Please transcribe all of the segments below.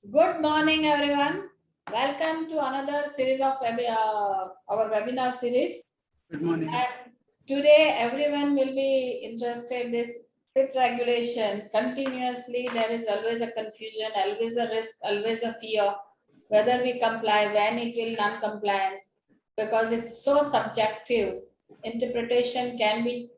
Good morning, everyone. Welcome to another series of our webinar series. Good morning. And today, everyone will be interested in this fit regulation. Continuously, there is always a confusion, always a risk, always a fear, whether we comply, when it will non-compliance, because it's so subjective. Interpretation can be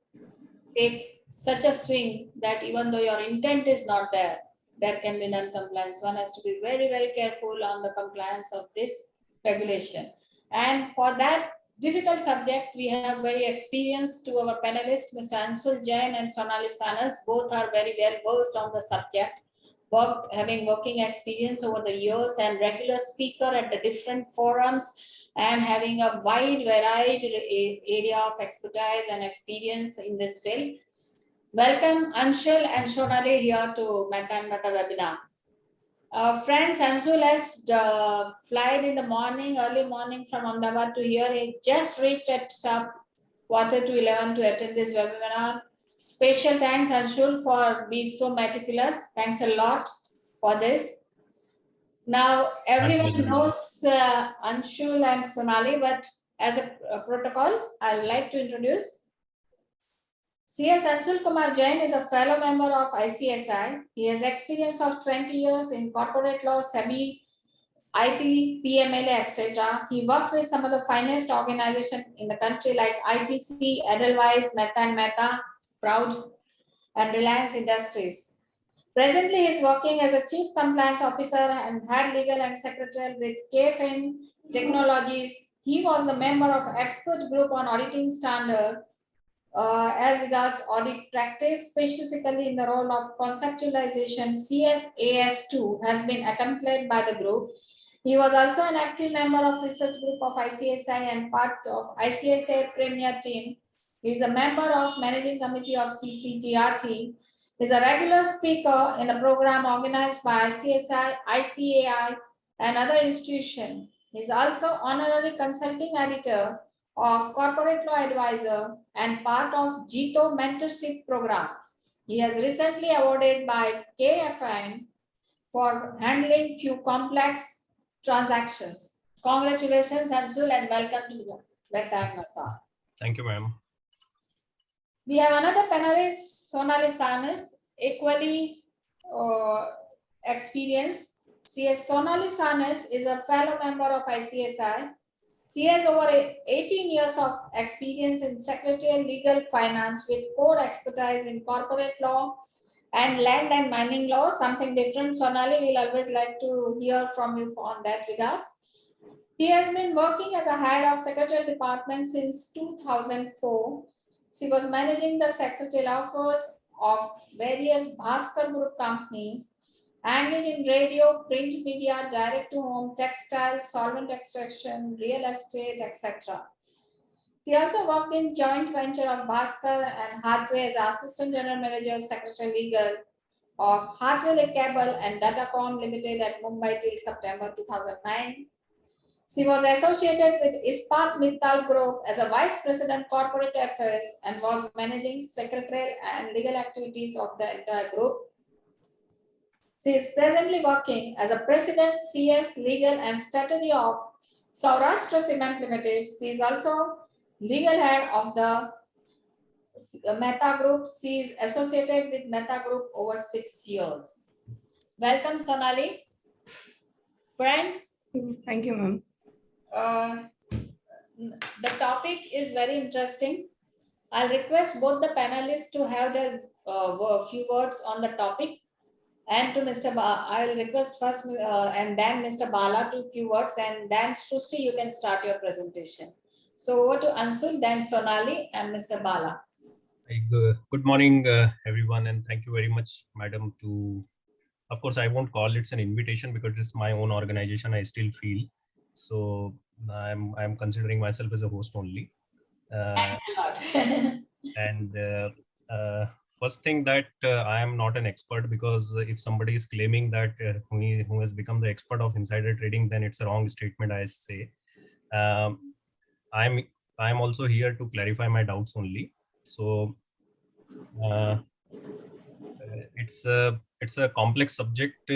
take such a swing that even though your intent is not there, there can be non-compliance. One has to be very, very careful on the compliance of this regulation. And for that difficult subject, we have very experienced to our panelists, Mr. Anshul Jain and Sonali. Both are very well versed on the subject, having working experience over the years and regular speaker at the different forums and having a wide varied area of expertise and experience in this field. Welcome Anshul and Sonali here to Mehta Mehta webinar. Friends, Anshul has flight in the morning, early morning from Ahmedabad to here. He just reached at quarter to 11 to attend this webinar. Special thanks, Anshul, for being so meticulous. Thanks a lot for this. Now, everyone knows Anshul and Sonali, but as a protocol, I would like to introduce CS Anshul Kumar Jain is a fellow member of ICSI. He has experience of 20 years in corporate law, Sebby, IT, PMLA, etc. He worked with some of the finest organizations in the country like ITC, Edelweiss, Mehta Mehta, Proud, and Reliance Industries. Presently, he is working as a Chief Compliance Officer and Head Legal and Secretary with KFin Technologies. He was the member of expert group on auditing standard as regards audit practice, specifically in the role of conceptualization. CSAS2 has been accompanied by the group. He was also an active member of research group of ICSI and part of ICSI Premier Team. He is a member of managing committee of CCGRT. He is a regular speaker in a program organized by ICSI, ICAI, and other institutions. He is also honorary consulting editor of Corporate Law Advisor and part of GITO Mentorship Program. He has recently awarded by KFin for handling few complex transactions. Congratulations, Anshul, and welcome to the Mehta. Thank you, ma'am. We have another panelist, Sonali, equally experienced. CS Sonali is a fellow member of ICSI. She has over 18 years of experience in secretarial legal finance with core expertise in corporate law and land and mining law, something different. Sonali, will always like to hear from you on that regard. He has been working as a head of secretarial department since 2004. She was managing the secretarial affairs of various Bhaskar Group companies, engaged in radio, print media, direct-to-home, textile, solvent extraction, real estate, etc. She also worked in joint venture of Bhaskar and Hathway as Assistant General Manager, Secretary Legal of Hathway Cable and Datacom Limited at Mumbai till September 2009. She was associated with Ispat Mittal Group as a Vice President Corporate Affairs and was managing secretarial and legal activities of the entire group. She is presently working as a President, CS, Legal and Strategy of Saurashtra Cement Limited. She is also legal head of the Mehta Group. She is associated with Mehta Group over 6 years. Welcome, Sonali. Friends. Thank you, ma'am. The topic is very interesting. I'll request both the panelists to have their few words on the topic. And to Mr. I'll request first and then Mr. Bala to few words, and then Srushti, you can start your presentation. So over to Anshul, then Sonali and Mr. Bala. Good morning, everyone, and thank you very much, madam. Of course, I won't call it an invitation because it's my own organization. I still feel so. I'm considering myself as a host only. Thanks a lot. And first thing that I am not an expert, because if somebody is claiming that who has become the expert of insider trading, then it's a wrong statement, I say. I'm also here to clarify my doubts only. So it's a complex subject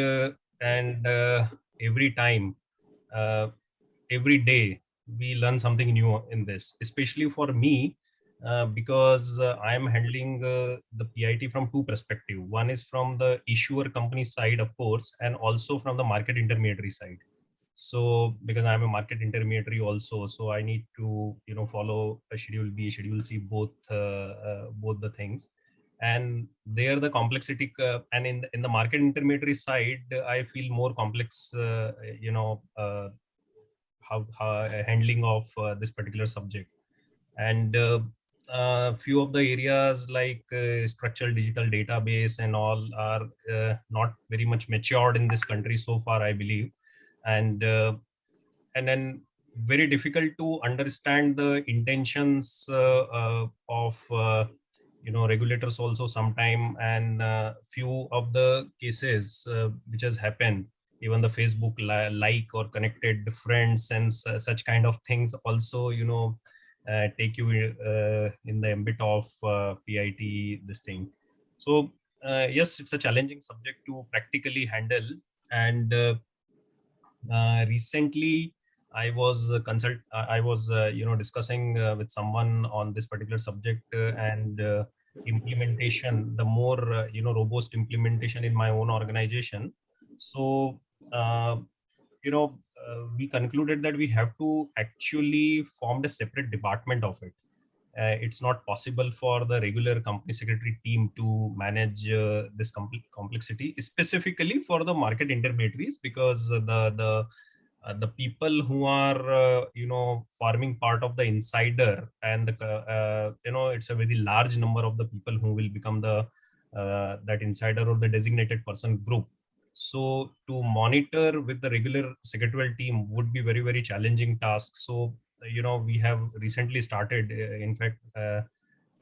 and every time, every day, we learn something new in this, especially for me, because I am handling the PIT from two perspectives. One is from the issuer company side, of course, and also from the market intermediary side. So because I'm a market intermediary also, so I need to follow a schedule B, schedule C, both the things. And there the complexity, and in the market intermediary side, I feel more complex, how handling of this particular subject. And few of the areas like structural digital database and all are not very much matured in this country so far, I believe. And then very difficult to understand the intentions of regulators also sometime. And few of the cases which has happened, even the Facebook like or connected friends and such kind of things also take you in the ambit of PIT, this thing. So yes, it's a challenging subject to practically handle. And recently I was discussing with someone on this particular subject, and implementation, the more robust implementation in my own organization. So we concluded that we have to actually form a separate department of it. It's not possible for the regular company secretary team to manage this complexity, specifically for the market intermediaries, because the people who are forming part of the insider, and it's a very large number of the people who will become the that insider or the designated person group. So to monitor with the regular secretarial team would be very, very challenging task. So we have recently started, in fact,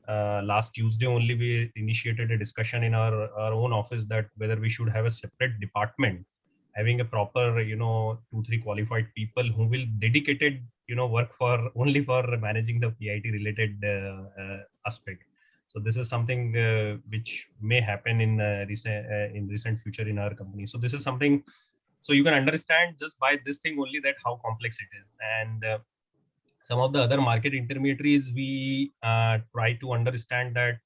last Tuesday only, we initiated a discussion in our own office that whether we should have a separate department having a proper 2-3 qualified people who will dedicated work for only for managing the PIT related aspect. So this is something which may happen in recent future in our company. So this is something, so you can understand just by this thing only that how complex it is. And some of the other market intermediaries, we try to understand that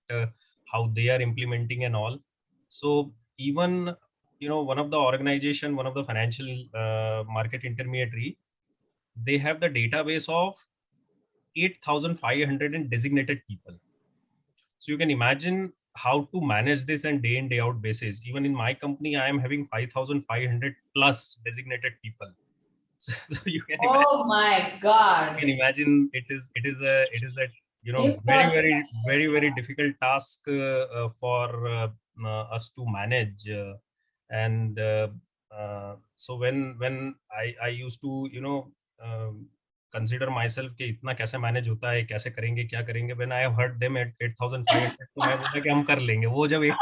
how they are implementing and all. So even one of the organization, one of the financial market intermediary, they have the database of 8,500 designated people. So you can imagine how to manage this on day in day out basis. Even in my company, I am having 5,500 plus designated people. So you can imagine, Oh my God. You can imagine it is a very difficult task for us to manage. And so when I used to consider myself कि इतना कैसे manage होता है, कैसे करेंगे, क्या करेंगे, when I have heard them at 8,500, तो मैं बोला कि हम कर लेंगे वो जब 8,500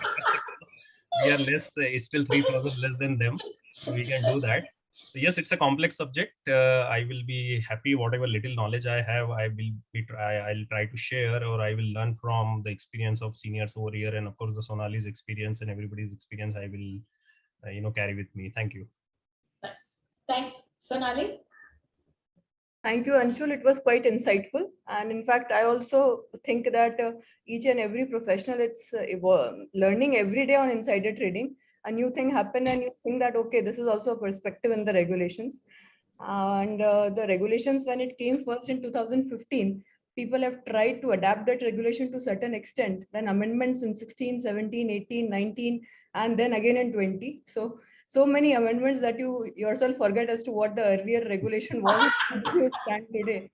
कर सकते, so we are less, still 3,000 less than them, so we can do that. So yes, it's a complex subject. I will be happy whatever little knowledge I have. I'll try to share, or I will learn from the experience of seniors over here, and of course the Sonali's experience and everybody's experience. I will, carry with me. Thank you. Thanks, Sonali. Thank you, Anshul. It was quite insightful. And in fact, I also think that each and every professional, it's learning every day on insider trading. A new thing happened and you think that, okay, this is also a perspective in the regulations. And the regulations, when it came first in 2015, people have tried to adapt that regulation to a certain extent. Then amendments in 16, 17, 18, 19, and then again in 20. So many amendments that you yourself forget as to what the earlier regulation was you stand today.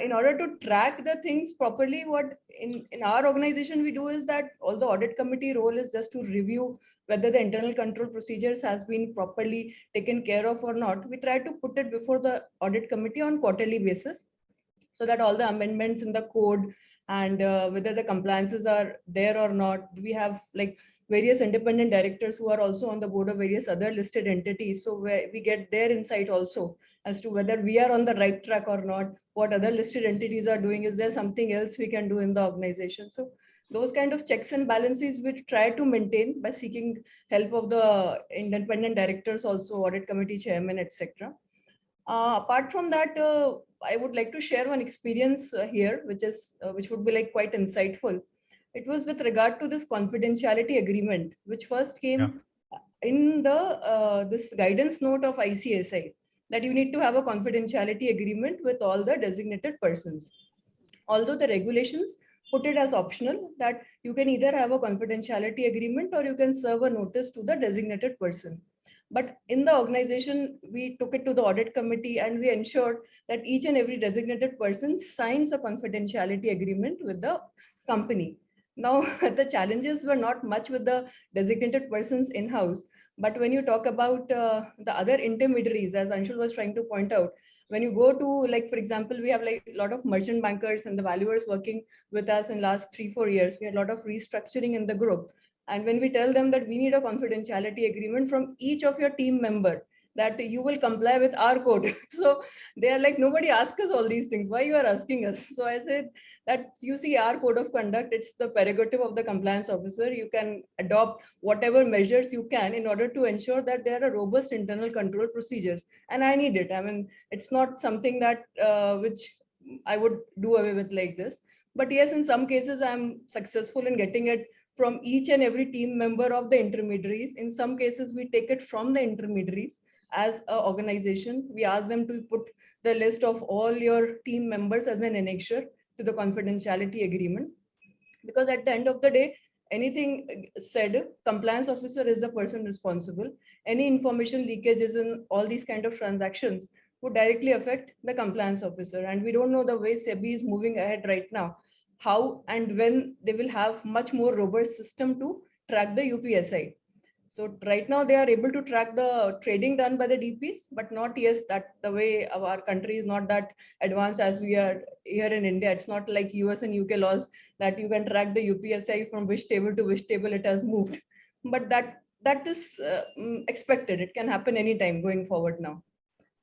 In order to track the things properly, what in our organization we do is that all the audit committee role is just to review whether the internal control procedures has been properly taken care of or not. We try to put it before the audit committee on quarterly basis, so that all the amendments in the code and whether the compliances are there or not. We have like various independent directors who are also on the board of various other listed entities. So we get their insight also as to whether we are on the right track or not, what other listed entities are doing, is there something else we can do in the organization. So Those kind of checks and balances we try to maintain by seeking help of the independent directors, also audit committee chairman, etc. Apart from that, I would like to share one experience here, which would be like quite insightful. It was with regard to this confidentiality agreement, which first came in the this guidance note of ICSI, that you need to have a confidentiality agreement with all the designated persons. Although the regulations put it as optional, that you can either have a confidentiality agreement or you can serve a notice to the designated person. But in the organization, we took it to the audit committee and we ensured that each and every designated person signs a confidentiality agreement with the company. Now, the challenges were not much with the designated persons in-house, but when you talk about the other intermediaries, as Anshul was trying to point out, when you go to, like, for example, we have like a lot of merchant bankers and the valuers working with us in last 3-4 years. We had a lot of restructuring in the group. And when we tell them that we need a confidentiality agreement from each of your team member, that you will comply with our code. So they are like, nobody asks us all these things. Why you are asking us? So I said that, you see, our code of conduct, it's the prerogative of the compliance officer. You can adopt whatever measures you can in order to ensure that there are robust internal control procedures. And I need it. I mean, it's not something that which I would do away with like this. But yes, in some cases, I'm successful in getting it from each and every team member of the intermediaries. In some cases, we take it from the intermediaries as an organization. We ask them to put the list of all your team members as an annexure to the confidentiality agreement. Because at the end of the day, anything said, compliance officer is the person responsible. Any information leakages in all these kind of transactions would directly affect the compliance officer. And we don't know the way Sebby is moving ahead right now, how and when they will have much more robust system to track the UPSI. So right now they are able to track the trading done by the DPs, but not yes, that the way our country is not that advanced as we are here in India. It's not like US and UK laws that you can track the UPSI from which table to which table it has moved. But that is expected. It can happen anytime going forward now.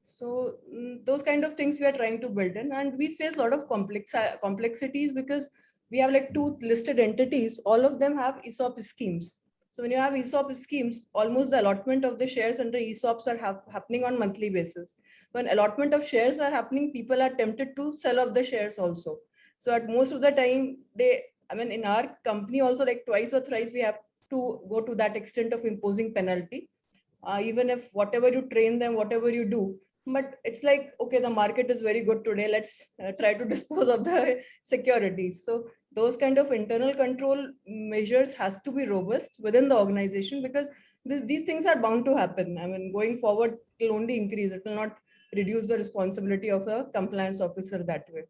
So those kind of things we are trying to build in, and we face a lot of complexities because we have like 2 listed entities. All of them have ESOP schemes. So when you have ESOP schemes, almost the allotment of the shares under ESOPs are happening on monthly basis. When allotment of shares are happening, people are tempted to sell off the shares also. So at most of the time, in our company also, like twice or thrice, we have to go to that extent of imposing penalty. Even if whatever you train them, whatever you do, but it's like, okay, the market is very good today, let's try to dispose of the securities. So those kind of internal control measures has to be robust within the organization, because these things are bound to happen. I mean, going forward, it will only increase. It will not reduce the responsibility of a compliance officer that way.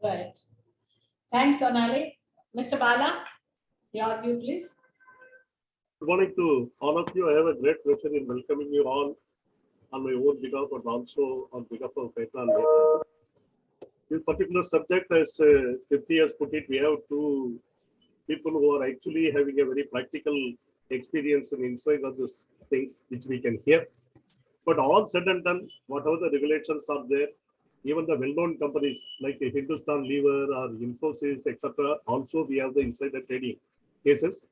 Right. Thanks, Sonali. Mr. Bala, your view, please. Good morning to all of you. I have a great pleasure in welcoming you all on my own behalf, but also on behalf of Mehta and Mehta. This particular subject, as Dipti has put it, we have 2 people who are actually having a very practical experience and insight of these things, which we can hear. But all said and done, whatever the regulations are there, even the well-known companies like Hindustan Lever or Infosys, etc., also we have the insider trading cases.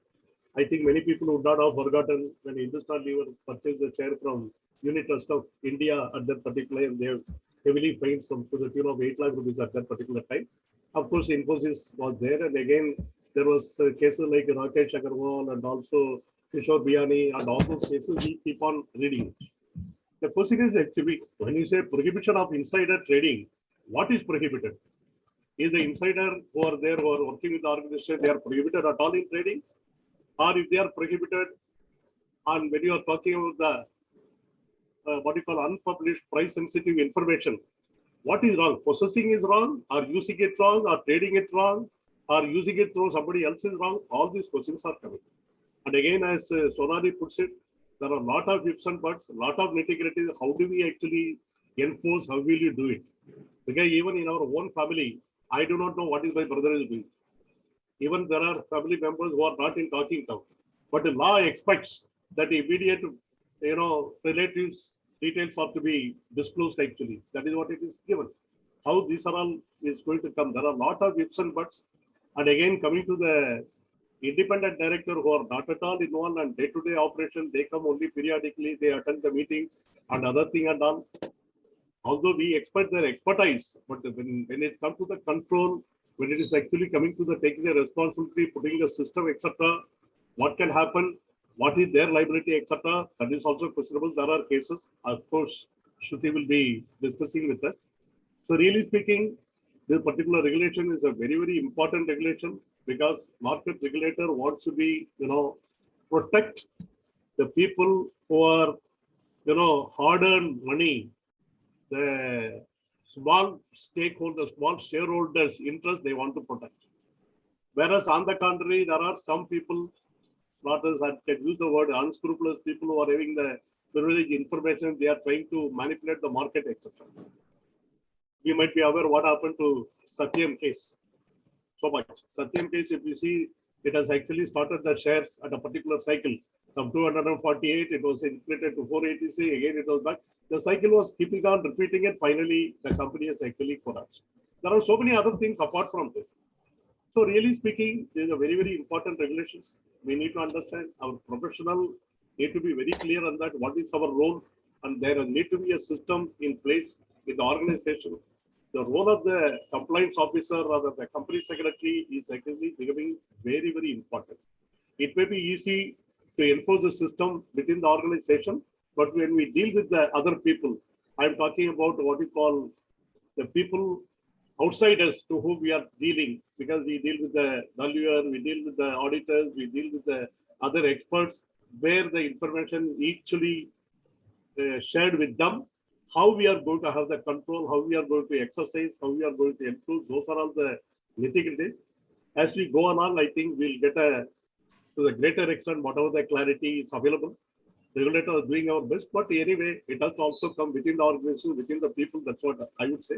I think many people would not have forgotten when Hindustan Lever purchased the share from Unit Trust of India at that particular time. They have heavily fined some to the tune of 8 lakh rupees at that particular time. Of course, Infosys was there, and again there was cases like Rakesh Agarwal and also Kishore Biyani, and all those cases we keep on reading. The question is actually, when you say prohibition of insider trading, what is prohibited? Is the insider who are there, who are working with the organization, they are prohibited at all in trading? Or if they are prohibited, and when you are talking about the what you call unpublished price sensitive information, what is wrong? Possessing is wrong, or using it wrong, or trading it wrong, or using it through somebody else is wrong? All these questions are coming. And again, as Sonali puts it, there are a lot of ifs and buts, a lot of nitty-gritty. How do we actually enforce? How will you do it? Because even in our own family, I do not know what is my brother is doing. Even there are family members who are not in talking terms, but the law expects that immediate, relatives details are to be disclosed. Actually, that is what it is given. How these are all is going to come. There are a lot of ifs and buts, And again, coming to the independent director who are not at all involved in day-to-day operation, they come only periodically, they attend the meetings and other thing and all. Although we expect their expertise, but when it comes to the control, when it is actually coming to the taking the responsibility, putting the system, etc., what can happen, what is their liability, etc., that is also questionable. There are cases, of course, Shruti will be discussing with us. So really speaking, this particular regulation is a very, very important regulation because market regulator wants to be, protect the people who are, hard-earned money, the small stakeholders, small shareholders' interest they want to protect. Whereas on the contrary, there are some people, not as I can use the word unscrupulous people who are having the privileged information, they are trying to manipulate the market, etc. You might be aware what happened to Satyam case. So much. Satyam case, if you see, it has actually started the shares at a particular cycle. Some 248, it was inflated to 480, again it was back. The cycle was keeping on repeating it. Finally, the company has actually collapsed. There are so many other things apart from this. So really speaking, these are very, very important regulations. We need to understand our professional need to be very clear on that. What is our role? And there need to be a system in place in the organization. The role of the compliance officer or the company secretary is actually becoming very, very important. It may be easy to enforce the system within the organization, but when we deal with the other people, I'm talking about what we call the people outside us to whom we are dealing, because we deal with the valuer, we deal with the auditors, we deal with the other experts, where the information actually shared with them, how we are going to have the control, how we are going to exercise, how we are going to improve. Those are all the nitty-gritties. As we go along, I think we'll get to the greater extent whatever the clarity is available. Regulators are doing our best, but anyway, it has to also come within the organization, within the people. That's what I would say.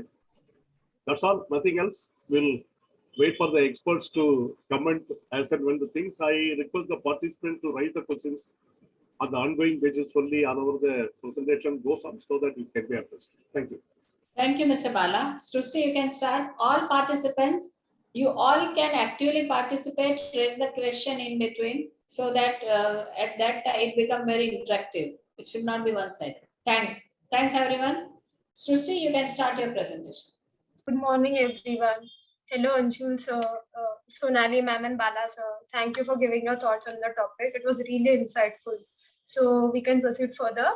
That's all, nothing else. We'll wait for the experts to comment as and when the things. I request the participants to raise the questions on the ongoing basis only however the presentation goes on so that it can be addressed. Thank you. Thank you, Mr. Bala. Srushti, you can start. All participants, you all can actively participate, raise the question in between so that at that time it becomes very interactive. It should not be one-sided. Thanks. Thanks, everyone. Srushti, you can start your presentation. Good morning, everyone. Hello, Anshul sir, Sonali ma'am and Bala sir. Thank you for giving your thoughts on the topic. It was really insightful. So we can proceed further.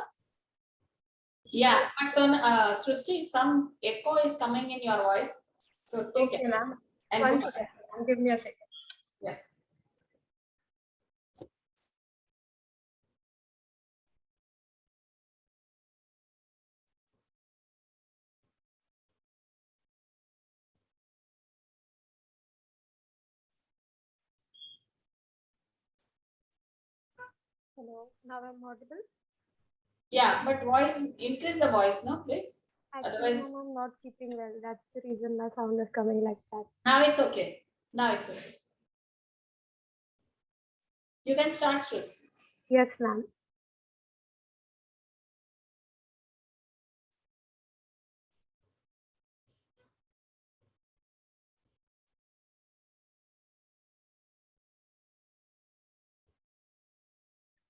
Yeah, but so Srushti, some echo is coming in your voice. So take Okay, it. ma'am. And One second. Give me a second. Yeah. Hello, now I'm audible. Yeah, but voice, increase the voice, no, please. Actually, Otherwise, ma'am, I'm not keeping well. That's the reason my sound is coming like that. now it's okay. Now it's okay. You can start, Srushti. Yes, ma'am.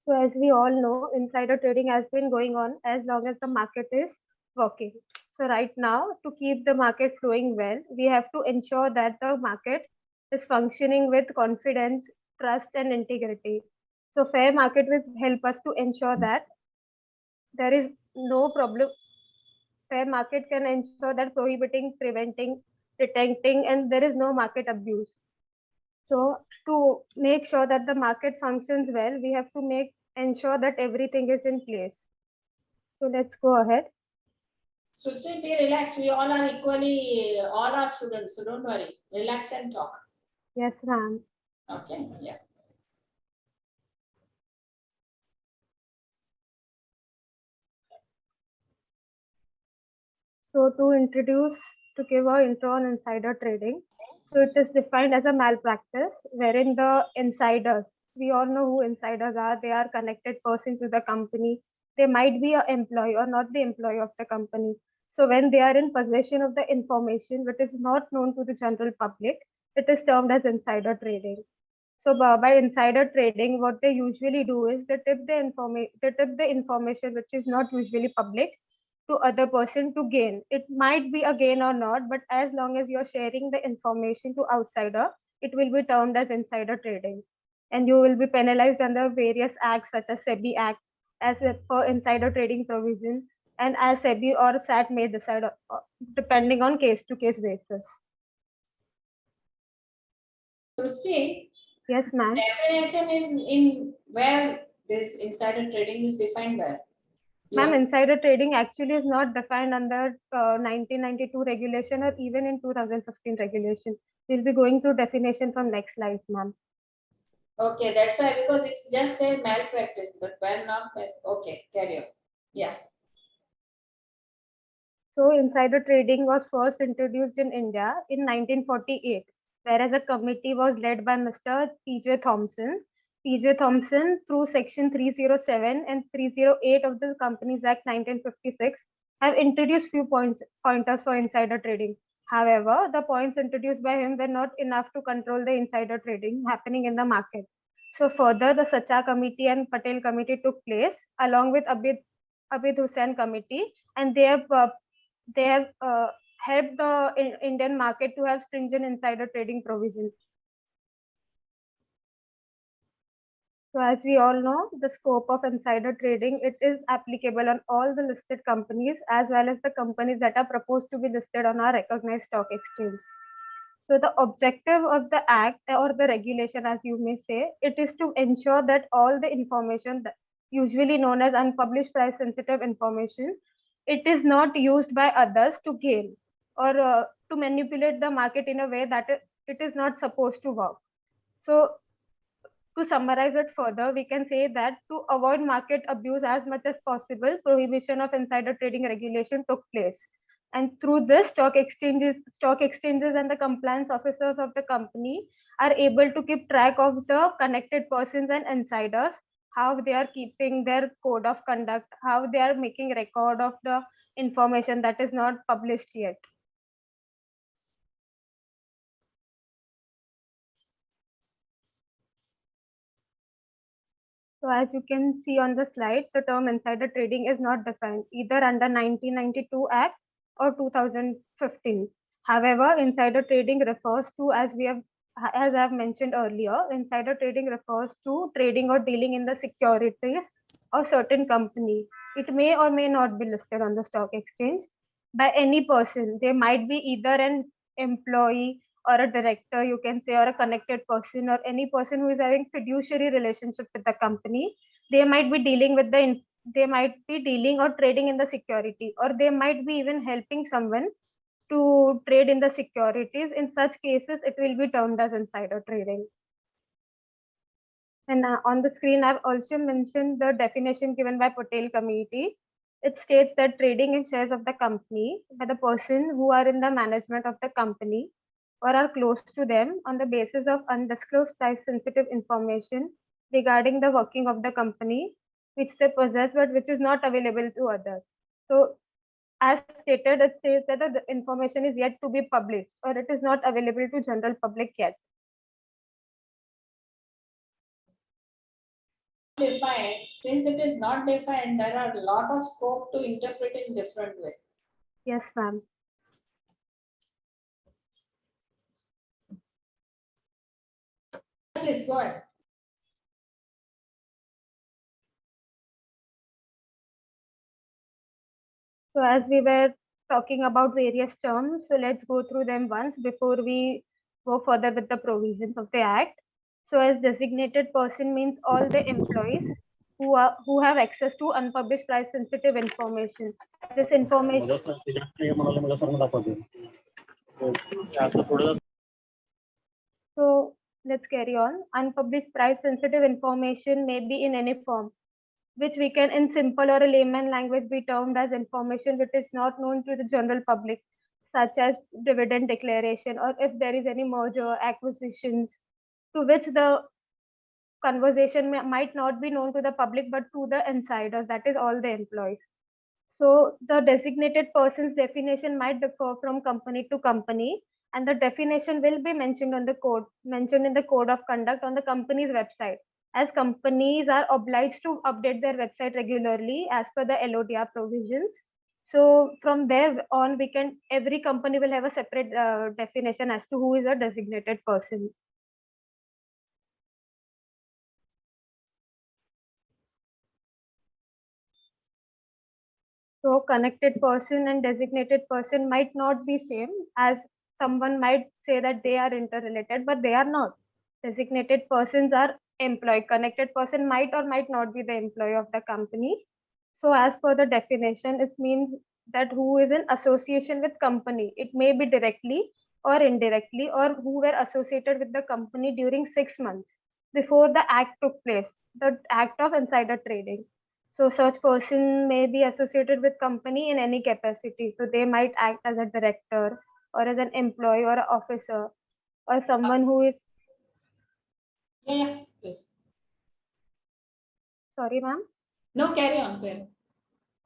So as we all know, insider trading has been going on as long as the market is working. So right now, to keep the market flowing well, we have to ensure that the market is functioning with confidence, trust, and integrity. So fair market will help us to ensure that there is no problem. Fair market can ensure that prohibiting, preventing, detecting, and there is no market abuse. So to make sure that the market functions well, we have to ensure that everything is in place. So let's go ahead. Srushti, be relaxed. We all are equally, all are students, so don't worry. Relax and talk. Yes, ma'am. Okay, yeah. So to give our intro on insider trading. So it is defined as a malpractice wherein the insiders, we all know who insiders are, they are connected persons to the company. They might be an employee or not the employee of the company. So when they are in possession of the information which is not known to the general public, it is termed as insider trading. So by insider trading, what they usually do is they tip the information which is not usually public to other person to gain. It might be a gain or not, but as long as you're sharing the information to outsider, it will be termed as insider trading. And you will be penalized under various acts such as Sebby Act, as for insider trading provision, and as Sebby or SAT may decide depending on case to case basis. Srushti, Yes, ma'am. definition is in where this insider trading is defined where? Ma'am, Yes. insider trading actually is not defined under 1992 regulation or even in 2015 regulation. We'll be going through definition from next slide, ma'am. Okay, that's why, because it's just say malpractice, but where not, okay, carry on. Yeah. So insider trading was first introduced in India in 1948, whereas a committee was led by Mr. P.J. Thompson. P.J. Thompson, through Section 307 and 308 of the Companies Act 1956, have introduced few pointers for insider trading. However, the points introduced by him were not enough to control the insider trading happening in the market. So further, the Sacha Committee and Patel Committee took place along with Abid Hussain Committee, and they have helped the Indian market to have stringent insider trading provisions. So as we all know, the scope of insider trading, it is applicable on all the listed companies as well as the companies that are proposed to be listed on our recognized stock exchange. So the objective of the act or the regulation, as you may say, it is to ensure that all the information that usually known as unpublished price sensitive information, it is not used by others to gain or to manipulate the market in a way that it is not supposed to work. So to summarize it further, we can say that to avoid market abuse as much as possible, prohibition of insider trading regulation took place. And through this, stock exchanges and the compliance officers of the company are able to keep track of the connected persons and insiders, how they are keeping their code of conduct, how they are making record of the information that is not published yet. So as you can see on the slide, the term insider trading is not defined either under 1992 Act or 2015. However, insider trading refers to, as I've mentioned earlier, insider trading refers to trading or dealing in the securities of certain company. It may or may not be listed on the stock exchange by any person. They might be either an employee or a director, you can say, or a connected person, or any person who is having fiduciary relationship with the company. They might be dealing or trading in the security, or they might be even helping someone to trade in the securities. In such cases, it will be termed as insider trading. And on the screen, I've also mentioned the definition given by Patel Committee. It states that trading in shares of the company by the person who are in the management of the company or are close to them on the basis of undisclosed price sensitive information regarding the working of the company, which they possess but which is not available to others. So as stated, it says that the information is yet to be published or it is not available to general public yet. Defined, since it is not defined, there are a lot of scope to interpret in different way. Yes, ma'am. Please go ahead. So as we were talking about various terms, so let's go through them once before we go further with the provisions of the Act. So as designated person means all the employees who have access to unpublished price sensitive information. This information. So let's carry on. Unpublished price sensitive information may be in any form, which we can in simple or a layman language be termed as information which is not known to the general public, such as dividend declaration, or if there is any merger, acquisitions, to which the conversation might not be known to the public but to the insiders, that is all the employees. So the designated person's definition might differ from company to company, and the definition will be mentioned in the code of conduct on the company's website, as companies are obliged to update their website regularly as per the LODR provisions. So from there on, every company will have a separate definition as to who is a designated person. So connected person and designated person might not be same, as someone might say that they are interrelated, but they are not. Designated persons are employee. Connected person might or might not be the employee of the company. So as per the definition, it means that who is in association with company. It may be directly or indirectly, or who were associated with the company during 6 months before the act took place, the act of insider trading. So such person may be associated with company in any capacity. So they might act as a director or as an employee or an officer or someone who is. Yeah, please. Sorry, ma'am. No, carry on, carry on.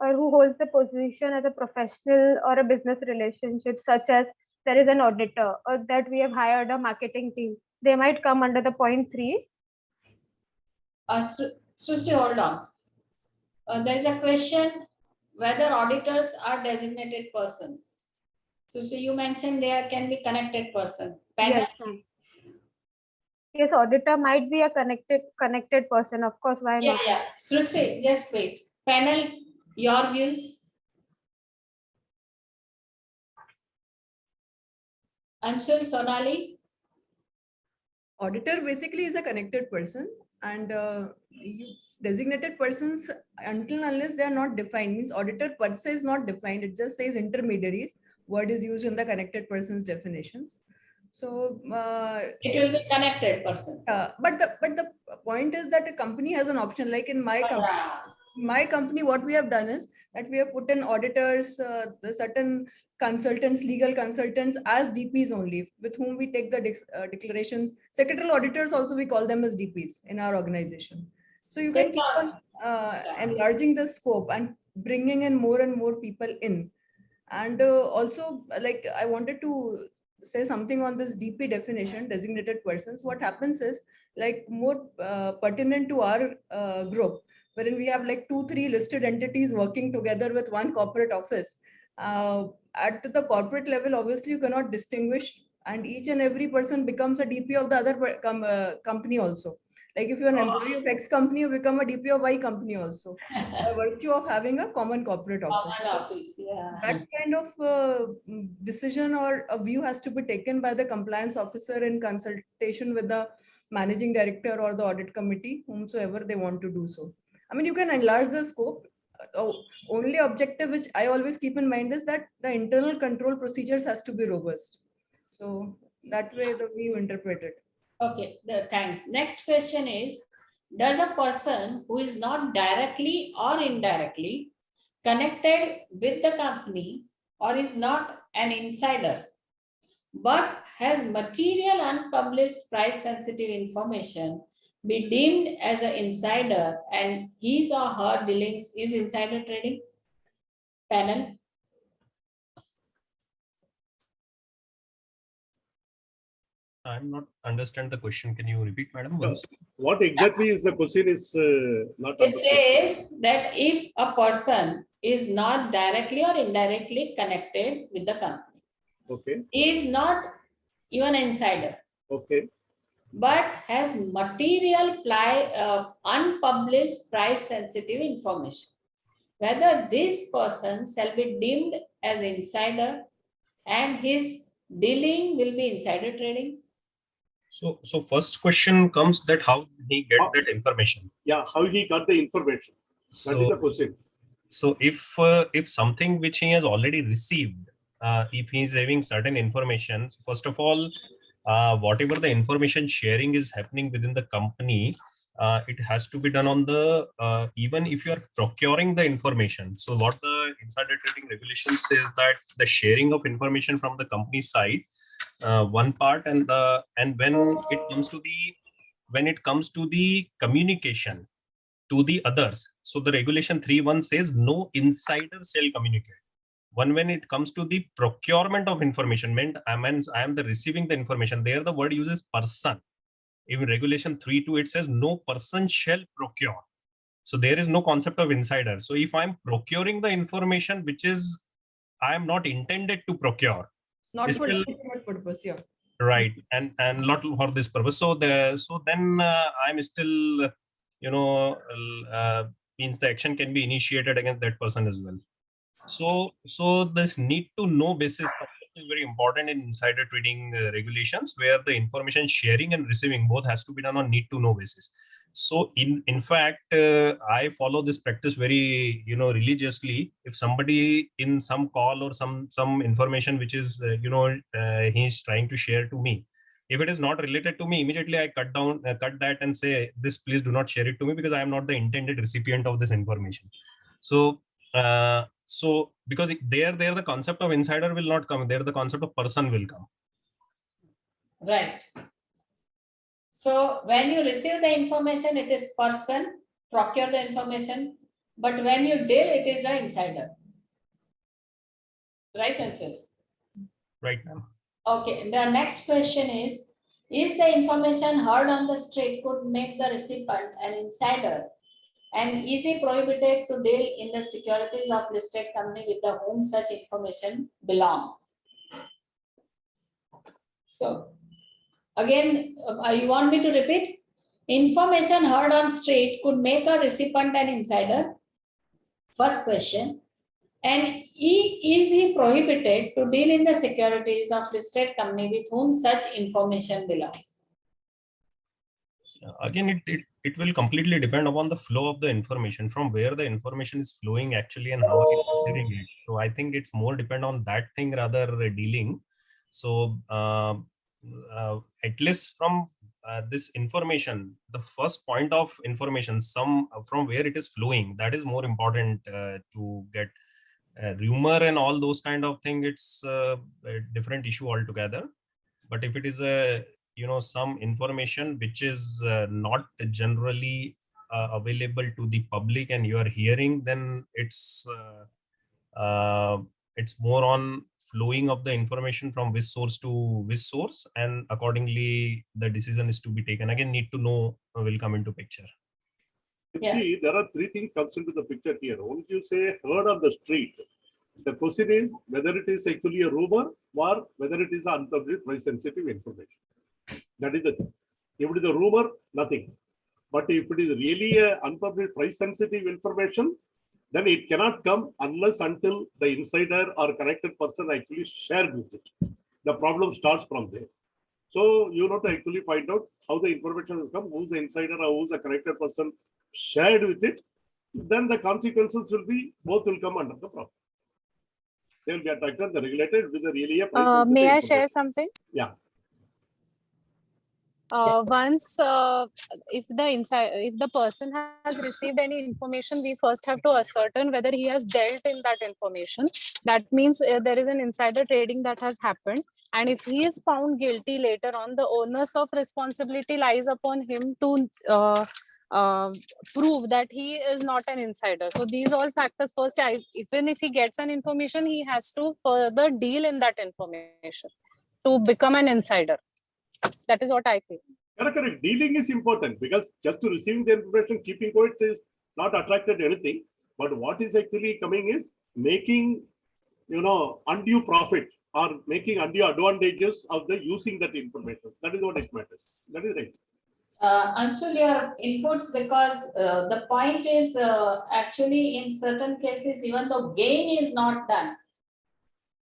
Or who holds the position as a professional or a business relationship, such as there is an auditor or that we have hired a marketing team. They might come under the point 3. Srushti, hold on. There is a question whether auditors are designated persons. Srushti, you mentioned there can be connected person. Panel? Yes, ma'am. Yes, auditor might be a connected person. Of course, why not? Yeah. Srushti, just wait. Panel, your views? Anshul, Sonali? Auditor basically is a connected person, and designated persons, until unless they are not defined, means auditor per se is not defined. It just says intermediaries. Word is used in the connected persons definitions. So It will be connected person. but the point is that a company has an option. Like in my company, what we have done is that we have put in auditors, the certain consultants, legal consultants as DPs only, with whom we take the declarations. Secretarial auditors also, we call them as DPs in our organization. So you can keep on enlarging the scope and bringing in more and more people in. And also, like, I wanted to say something on this DP definition, designated persons. What happens is, like, more pertinent to our group, wherein we have like 2-3 listed entities working together with one corporate office. At the corporate level, obviously you cannot distinguish, and each and every person becomes a DP of the other company also. Like if you're an employee of X company, you become a DP of Y company also, by virtue of having a common corporate office. Common office, yeah. That kind of decision or a view has to be taken by the compliance officer in consultation with the managing director or the audit committee, whomsoever they want to do so. I mean, you can enlarge the scope. Only objective which I always keep in mind is that the internal control procedures has to be robust. So that way the view interpreted. Okay, thanks. Next question is, does a person who is not directly or indirectly connected with the company or is not an insider but has material unpublished price sensitive information be deemed as an insider and his or her dealings is insider trading? Panel? I'm not understand the question. Can you repeat, madam? Once? What exactly is the question is not It understood. says that if a person is not directly or indirectly connected with the company, Okay. is not even an insider, Okay. but has material unpublished price sensitive information, whether this person shall be deemed as insider and his dealing will be insider trading? So first question comes that how did he get that information? Yeah, how he got the information. That is the question. So if something which he has already received, if he is having certain information, first of all, whatever the information sharing is happening within the company, it has to be done on the even if you are procuring the information. So what the insider trading regulation says that the sharing of information from the company side, one part, and when it comes to the communication to the others. So the regulation 3.1 says no insider shall communicate. when it comes to the procurement of information, meant I am the receiving the information. There the word uses person. Even regulation 3.2, it says no person shall procure. So there is no concept of insider. So if I'm procuring the information which is I am not intended to procure, Not for still, legitimate purpose, yeah. right, and not for this purpose. So then I'm still, means the action can be initiated against that person as well. So this need to know basis is very important in insider trading regulations, where the information sharing and receiving both has to be done on need to know basis. So in fact, I follow this practice very religiously. If somebody in some call or some information which is he's trying to share to me, if it is not related to me, immediately I cut that and say, this please do not share it to me, because I am not the intended recipient of this information. So because there the concept of insider will not come, there the concept of person will come. Right. So when you receive the information, it is person, procure the information, but when you deal, it is the insider. Right, Anshul? Right, ma'am. Okay, the next question is the information heard on the street could make the recipient an insider and is he prohibited to deal in the securities of listed company with the whom such information belong? So again, you want me to repeat? Information heard on street could make a recipient an insider. First question. And is he prohibited to deal in the securities of listed company with whom such information belongs? Again, it will completely depend upon the flow of the information, from where the information is flowing actually and how it is receiving it. So I think it's more depend on that thing rather dealing. So at least from this information, the first point of information, from where it is flowing, that is more important to get. Rumor and all those kind of thing, it's a different issue altogether. But if it is a some information which is not generally available to the public and you are hearing, then it's more on flowing of the information from which source to which source, and accordingly the decision is to be taken. Again, need to know will come into picture. Yeah. See, there are three things comes into the picture here. Once you say heard on the street, the question is whether it is actually a rumor or whether it is unpublished price sensitive information. That is the thing. If it is a rumor, nothing. But if it is really a unpublished price sensitive information, then it cannot come unless until the insider or connected person actually shared with it. The problem starts from there. So you have to actually find out how the information has come, who's the insider or who's the connected person shared with it. Then the consequences will be, both will come under the problem. They will be attracted, the regulated with a really a price. May I share something? Yeah. Once if the person has received any information, we first have to ascertain whether he has dealt in that information. That means there is an insider trading that has happened, and if he is found guilty later on, the onus of responsibility lies upon him to prove that he is not an insider. So these all factors first, even if he gets an information, he has to further deal in that information to become an insider. That is what I feel. Correct. Dealing is important, because just to receiving the information, keeping quiet is not attracted to anything. But what is actually coming is making, undue profit or making undue advantages of the using that information. That is what it matters. That is right. Anshul, your inputs, because the point is actually in certain cases, even though gain is not done,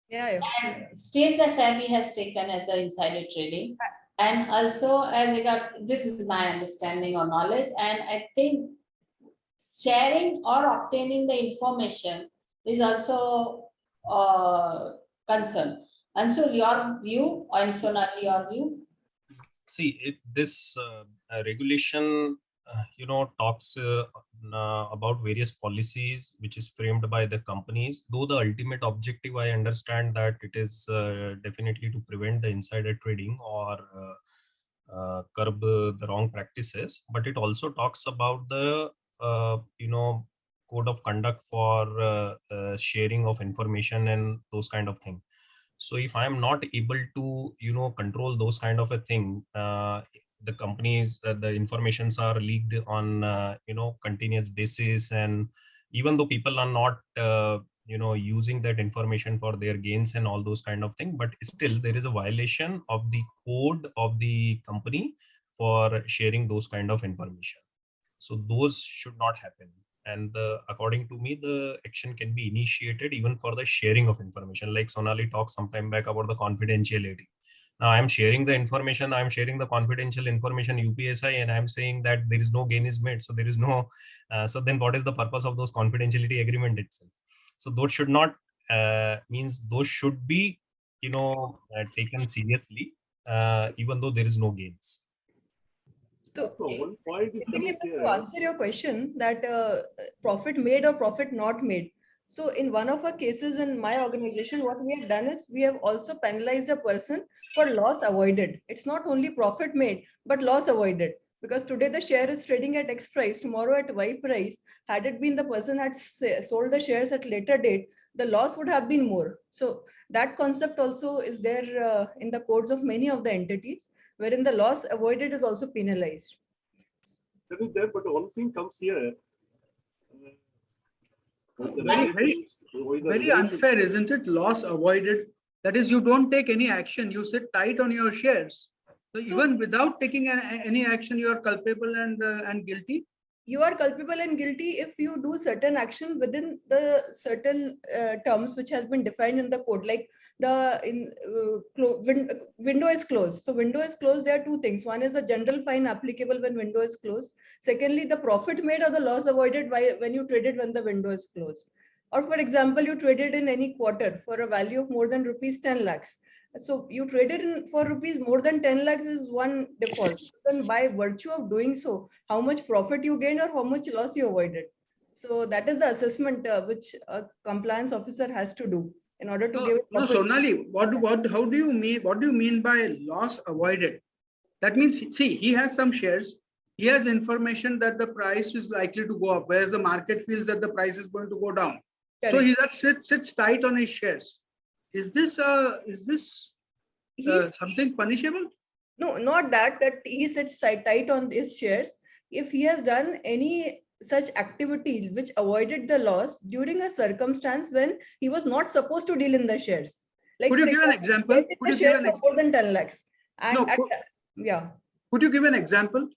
Yeah. and still the Sebby has taken as an insider trading. And also as regards, this is my understanding or knowledge, and I think sharing or obtaining the information is also concern. Anshul, your view, and Sonali, your view? See, this regulation, talks about various policies which is framed by the companies. Though the ultimate objective, I understand that it is definitely to prevent the insider trading or curb the wrong practices. But it also talks about the, code of conduct for sharing of information and those kind of thing. So if I am not able to, control those kind of a thing, the companies, the informations are leaked on, continuous basis. And even though people are not, using that information for their gains and all those kind of thing, but still there is a violation of the code of the company for sharing those kind of information. So those should not happen. And according to me, the action can be initiated even for the sharing of information. Like Sonali talked some time back about the confidentiality. Now I'm sharing the information, I'm sharing the confidential information UPSI, and I'm saying that there is no gain is made. So there is no, so then what is the purpose of those confidentiality agreement itself? So those should not, means those should be, taken seriously, even though there is no gains. So one point is coming To here. answer your question that profit made or profit not made. So in one of our cases in my organization, what we have done is we have also penalized a person for loss avoided. It's not only profit made, but loss avoided. Because today the share is trading at X price, tomorrow at Y price. Had it been the person had sold the shares at later date, the loss would have been more. So that concept also is there in the codes of many of the entities, wherein the loss avoided is also penalized. That is there, but one thing comes here. Very unfair, isn't it? Loss avoided. That is, you don't take any action. You sit tight on your shares. So even without taking any action, you are culpable and guilty. You are culpable and guilty if you do certain action within the certain terms which has been defined in the code, like the window is closed. So window is closed, there are two things. One is a general fine applicable when window is closed. Secondly, the profit made or the loss avoided when you traded when the window is closed. Or for example, you traded in any quarter for a value of more than rupees 10 lakhs. So you traded in for rupees more than 10 lakhs is one default. Then by virtue of doing so, how much profit you gained or how much loss you avoided. So that is the assessment which a compliance officer has to do in order to give it. No, Sonali, how do you mean? What do you mean by loss avoided? That means, see, he has some shares. He has information that the price is likely to go up, whereas the market feels that the price is going to go down. Correct. So he sits tight on his shares. Is this something punishable? No, not that he sits tight on his shares. If he has done any such activity which avoided the loss during a circumstance when he was not supposed to deal in the shares. Like could you give an example? The shares for more than 10 lakhs. And no, yeah. Could you give an example?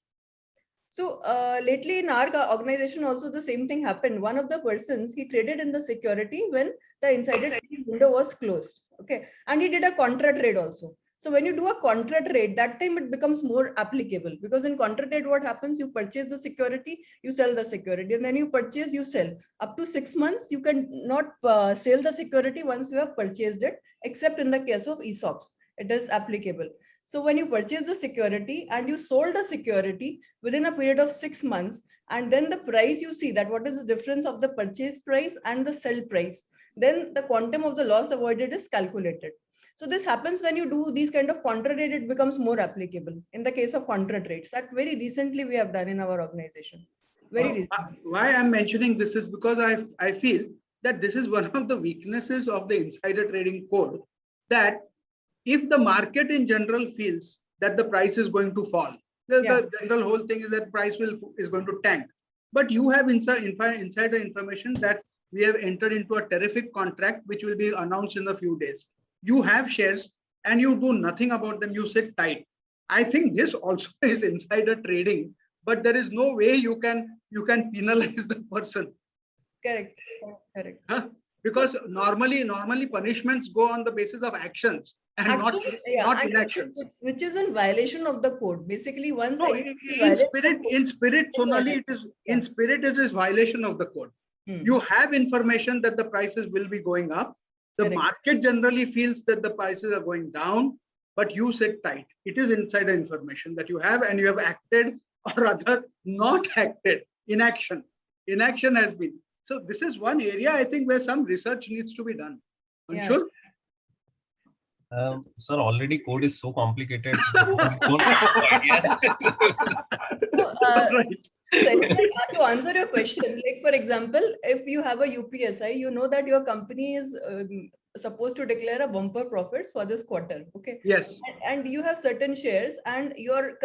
So lately in our organization also the same thing happened. One of the persons, he traded in the security when the insider trading window was closed. Okay. And he did a contra trade also. So when you do a contra trade, that time it becomes more applicable, because in contra trade, what happens? You purchase the security, you sell the security, and then you purchase, you sell. Up to 6 months, you can not sell the security once you have purchased it, except in the case of ESOPs, it is applicable. So when you purchase the security and you sold the security within a period of 6 months, and then the price you see that what is the difference of the purchase price and the sell price, then the quantum of the loss avoided is calculated. So this happens when you do these kind of contra trade, it becomes more applicable in the case of contra trades that very recently we have done in our organization. Very recently. Why I'm mentioning this is because I feel that this is one of the weaknesses of the insider trading code, that if the market in general feels that the price is going to fall, the general whole thing is that price is going to tank. But you have insider information that we have entered into a terrific contract, which will be announced in a few days. You have shares and you do nothing about them. You sit tight. I think this also is insider trading, but there is no way you can penalize the person. Correct. Huh? Because normally punishments go on the basis of actions and actually, not inactions, which is in violation of the code. Basically, once in spirit, Sonali, in spirit it is violation of the code. You have information that the prices will be going up. The market generally feels that the prices are going down, but you sit tight. It is insider information that you have, and you have acted, or rather not acted. Inaction has been. So this is one area I think where some research needs to be done. Anshul? Sir, already code is so complicated. Don't have ideas. Right. So anyway, to answer your question, like for example, if you have a UPSI, you know that your company is supposed to declare a bumper profits for this quarter. Okay. Yes. And you have certain shares, and your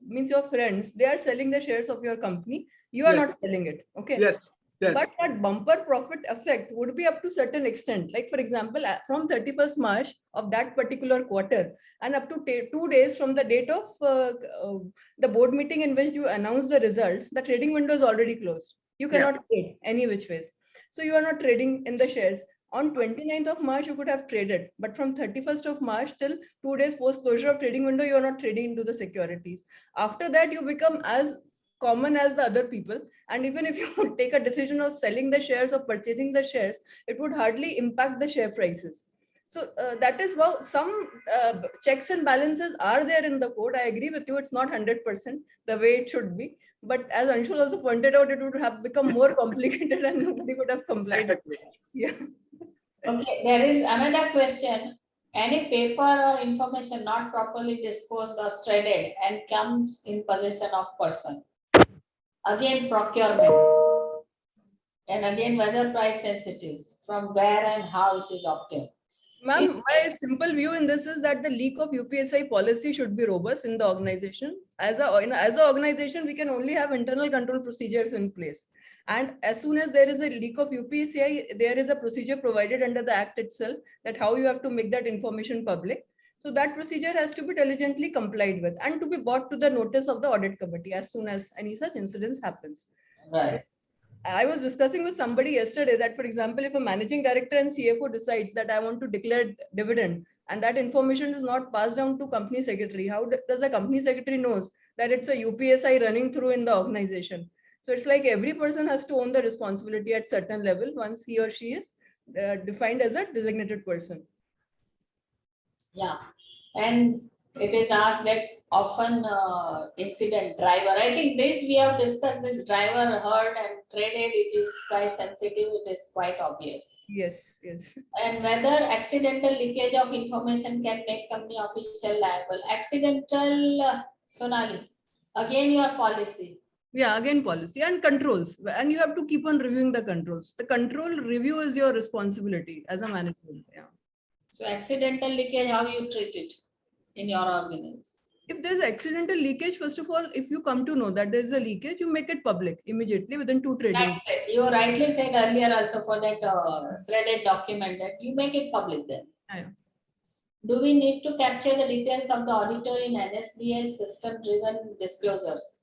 means your friends, they are selling the shares of your company. You are not selling it. Okay. Yes. Yes. But that bumper profit effect would be up to certain extent. Like for example, from 31st March of that particular quarter and up to 2 days from the date of the board meeting in which you announce the results, the trading window is already closed. You cannot trade any which ways. So you are not trading in the shares. On 29th of March, you could have traded, but from 31st of March till 2 days post closure of trading window, you are not trading into the securities. After that, you become as common as the other people. And even if you would take a decision of selling the shares or purchasing the shares, it would hardly impact the share prices. So that is how some checks and balances are there in the code. I agree with you. It's not 100% the way it should be. But as Anshul also pointed out, it would have become more complicated and nobody would have complied. Yeah. Okay, there is another question. Any paper or information not properly disposed or shredded and comes in possession of person. Again, procurement. And again, whether price sensitive, from where and how it is obtained. Ma'am, my simple view in this is that the leak of UPSI policy should be robust in the organization. As an organization, we can only have internal control procedures in place. And as soon as there is a leak of UPSI, there is a procedure provided under the Act itself that how you have to make that information public. So that procedure has to be diligently complied with and to be brought to the notice of the audit committee as soon as any such incidents happens. Right. I was discussing with somebody yesterday that, for example, if a managing director and CFO decides that I want to declare dividend and that information is not passed down to company secretary, how does the company secretary knows that it's a UPSI running through in the organization? So it's like every person has to own the responsibility at certain level once he or she is defined as a designated person. Yeah, and it is asked that often incident driver. I think this we have discussed, this driver heard and traded, it is price sensitive, it is quite obvious. Yes, yes. And whether accidental leakage of information can make company official liable. Accidental, Sonali, again your policy. Yeah, again policy and controls. And you have to keep on reviewing the controls. The control review is your responsibility as a manager. Yeah. So accidental leakage, how you treat it in your organization? If there's accidental leakage, first of all, if you come to know that there's a leakage, you make it public immediately within 2 trading. That's it. You rightly said earlier also for that shredded document that you make it public then. Yeah. Do we need to capture the details of the auditor in NSDL system-driven disclosures?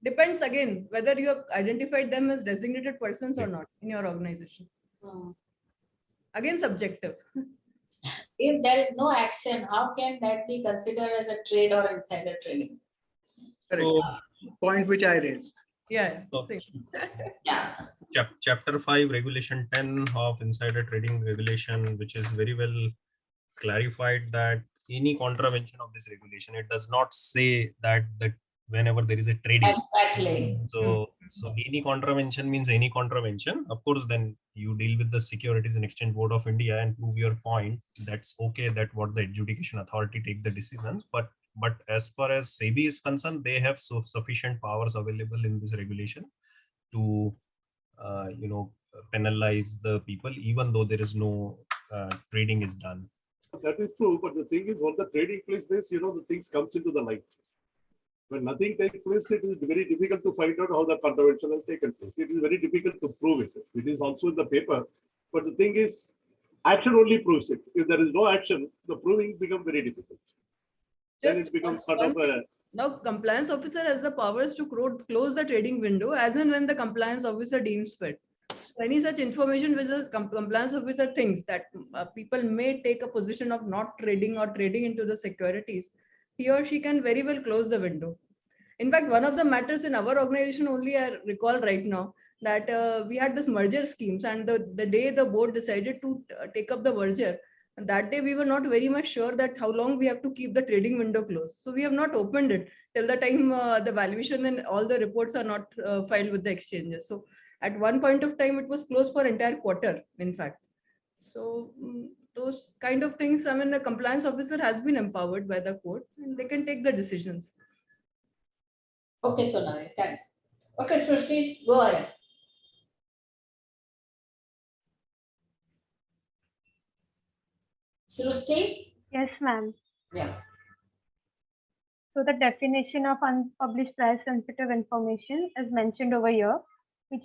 Depends again whether you have identified them as designated persons or not in your organization. Again, subjective. If there is no action, how can that be considered as a trade or insider trading? Correct. Point which I raised. Yeah. Yeah. Chapter 5, Regulation 10 of Insider Trading Regulation, which is very well clarified that any contravention of this regulation, it does not say that whenever there is a trading. Exactly. So any contravention means any contravention. Of course, then you deal with the Securities and Exchange Board of India and prove your point. That's okay. That what the adjudication authority take the decisions. But as far as Sebby is concerned, they have sufficient powers available in this regulation to penalize the people, even though there is no trading is done. That is true, but the thing is, when the trading takes place, the things comes into the light. When nothing takes place, it is very difficult to find out how the contravention has taken place. It is very difficult to prove it. It is also in the paper, but the thing is, action only proves it. If there is no action, the proving becomes very difficult. Then it becomes sort of a... Now, compliance officer has the powers to close the trading window as and when the compliance officer deems fit. So any such information which the compliance officer thinks that people may take a position of not trading or trading into the securities, he or she can very well close the window. In fact, one of the matters in our organization only I recall right now that we had this merger schemes, and the day the board decided to take up the merger, that day we were not very much sure that how long we have to keep the trading window closed. So we have not opened it till the time the valuation and all the reports are not filed with the exchanges. So at one point of time, it was closed for entire quarter, in fact. So those kind of things, I mean, the compliance officer has been empowered by the court and they can take the decisions. Okay, Sonali, thanks. Okay, Srushti, go ahead. Srushti? Yes, ma'am. Yeah. So the definition of unpublished price sensitive information is mentioned over here, which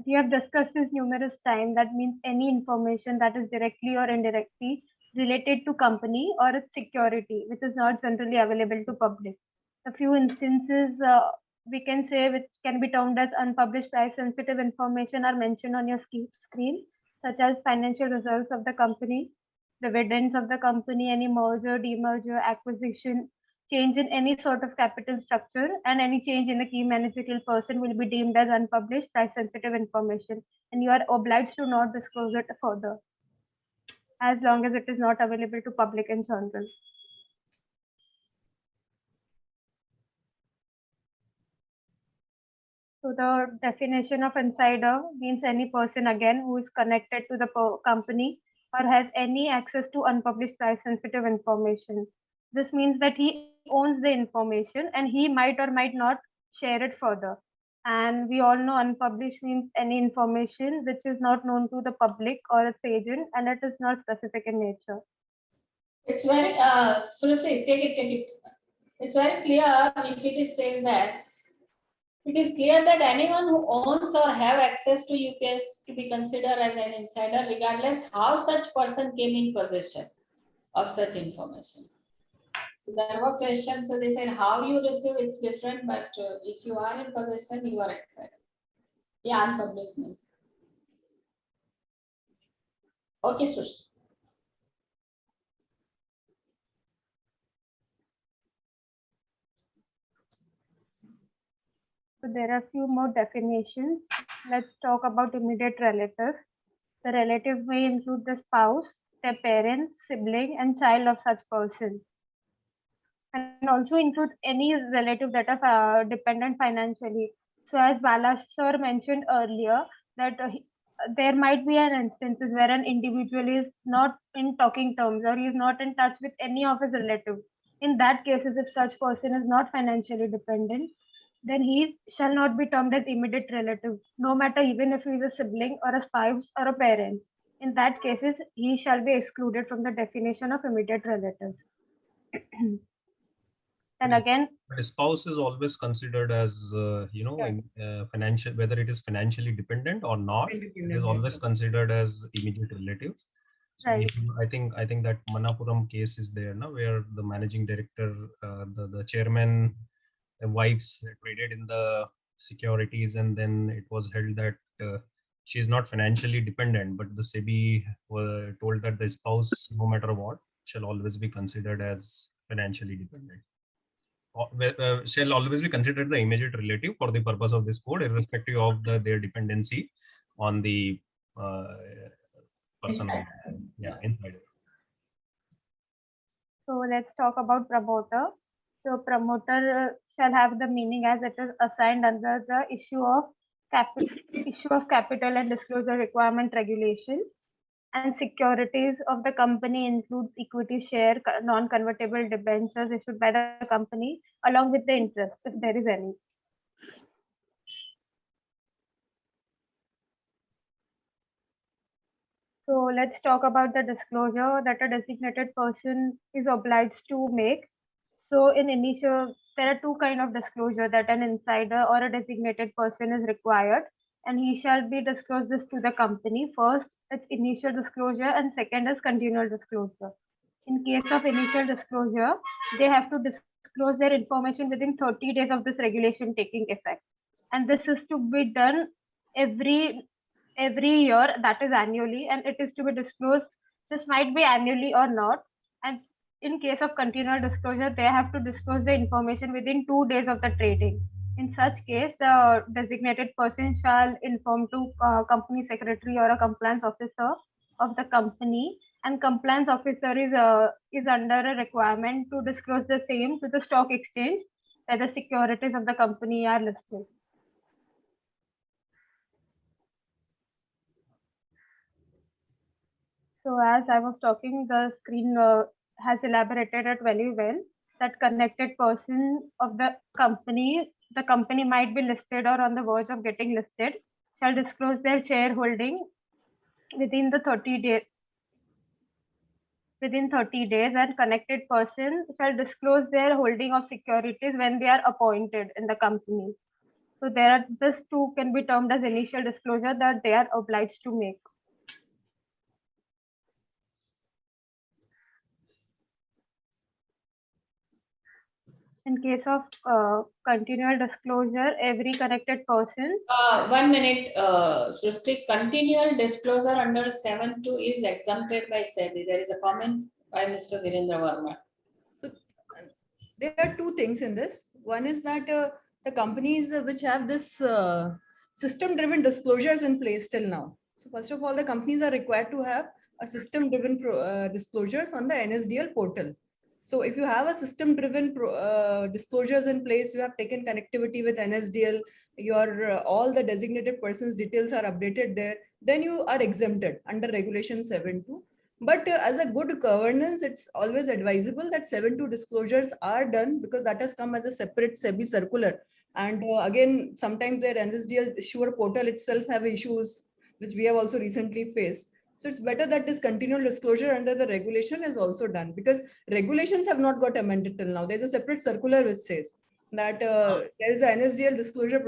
we have discussed this numerous times. That means any information that is directly or indirectly related to company or its security, which is not generally available to public. A few instances we can say which can be termed as unpublished price sensitive information are mentioned on your screen, such as financial results of the company, dividends of the company, any merger, demerger, acquisition, change in any sort of capital structure, and any change in the key managerial person will be deemed as unpublished price sensitive information, and you are obliged to not disclose it further as long as it is not available to public in general. So the definition of insider means any person again who is connected to the company or has any access to unpublished price sensitive information. This means that he owns the information and he might or might not share it further. And we all know unpublished means any information which is not known to the public or its agent and it is not specific in nature. It's very, Srushti, take it. It's very clear if it is says that it is clear that anyone who owns or have access to UPS to be considered as an insider, regardless how such person came in possession of such information. So there were questions, so they said how you receive it's different, but if you are in possession, you are insider. Yeah, unpublished means. Okay, Srushti. So there are few more definitions. Let's talk about immediate relative. The relative may include the spouse, their parents, sibling, and child of such person. And also include any relative that are dependent financially. So as Balakrishnan mentioned earlier, that there might be an instances where an individual is not in talking terms or he is not in touch with any of his relatives. In that cases, if such person is not financially dependent, then he shall not be termed as immediate relative, no matter even if he is a sibling or a spouse or a parent. In that cases, he shall be excluded from the definition of immediate relative. And again, but a spouse is always considered as financial, whether it is financially dependent or not. It is always considered as immediate relatives. So right. I think that Manapuram case is there now, where the managing director, the chairman wives traded in the securities, and then it was held that she is not financially dependent, but the Sebby were told that the spouse, no matter what, shall always be considered as financially dependent. Shall always be considered the immediate relative for the purpose of this code, irrespective of their dependency on the person. Insider. So let's talk about promoter. So promoter shall have the meaning as it is assigned under the issue of capital and disclosure requirement regulation. And securities of the company includes equity share, non-convertible debentures issued by the company, along with the interest, if there is any. So let's talk about the disclosure that a designated person is obliged to make. So in initial, there are two kinds of disclosure that an insider or a designated person is required, and he shall be disclosed this to the company. First, it's initial disclosure, and second is continual disclosure. In case of initial disclosure, they have to disclose their information within 30 days of this regulation taking effect. And this is to be done every year, that is annually, and it is to be disclosed. This might be annually or not. And in case of continual disclosure, they have to disclose the information within 2 days of the trading. In such case, the designated person shall inform to company secretary or a compliance officer of the company, and compliance officer is under a requirement to disclose the same to the stock exchange where the securities of the company are listed. So So as I was talking, the screen has elaborated it very well that connected person of the company might be listed or on the verge of getting listed, shall disclose their shareholding within 30 days, and connected person shall disclose their holding of securities when they are appointed in the company. So this too can be termed as initial disclosure that they are obliged to make. In case of continual disclosure, every connected person. 1 minute, Srushti, continual disclosure under 7.2 is exempted by SEBI. There is a comment by Mr. Virendra Verma. There are two things in this. One is that the companies which have this system-driven disclosures in place till now. So first of all, the companies are required to have a system-driven disclosures on the NSDL portal. So if you have a system-driven disclosures in place, you have taken connectivity with NSDL, your all the designated persons details are updated there, then you are exempted under Regulation 7.2. But as a good governance, it's always advisable that 7.2 disclosures are done, because that has come as a separate SEBI circular. And again, sometimes their NSDL issuer portal itself have issues, which we have also recently faced. So it's better that this continual disclosure under the regulation is also done, because regulations have not got amended till now. There's a separate circular which says that there is an NSDL disclosure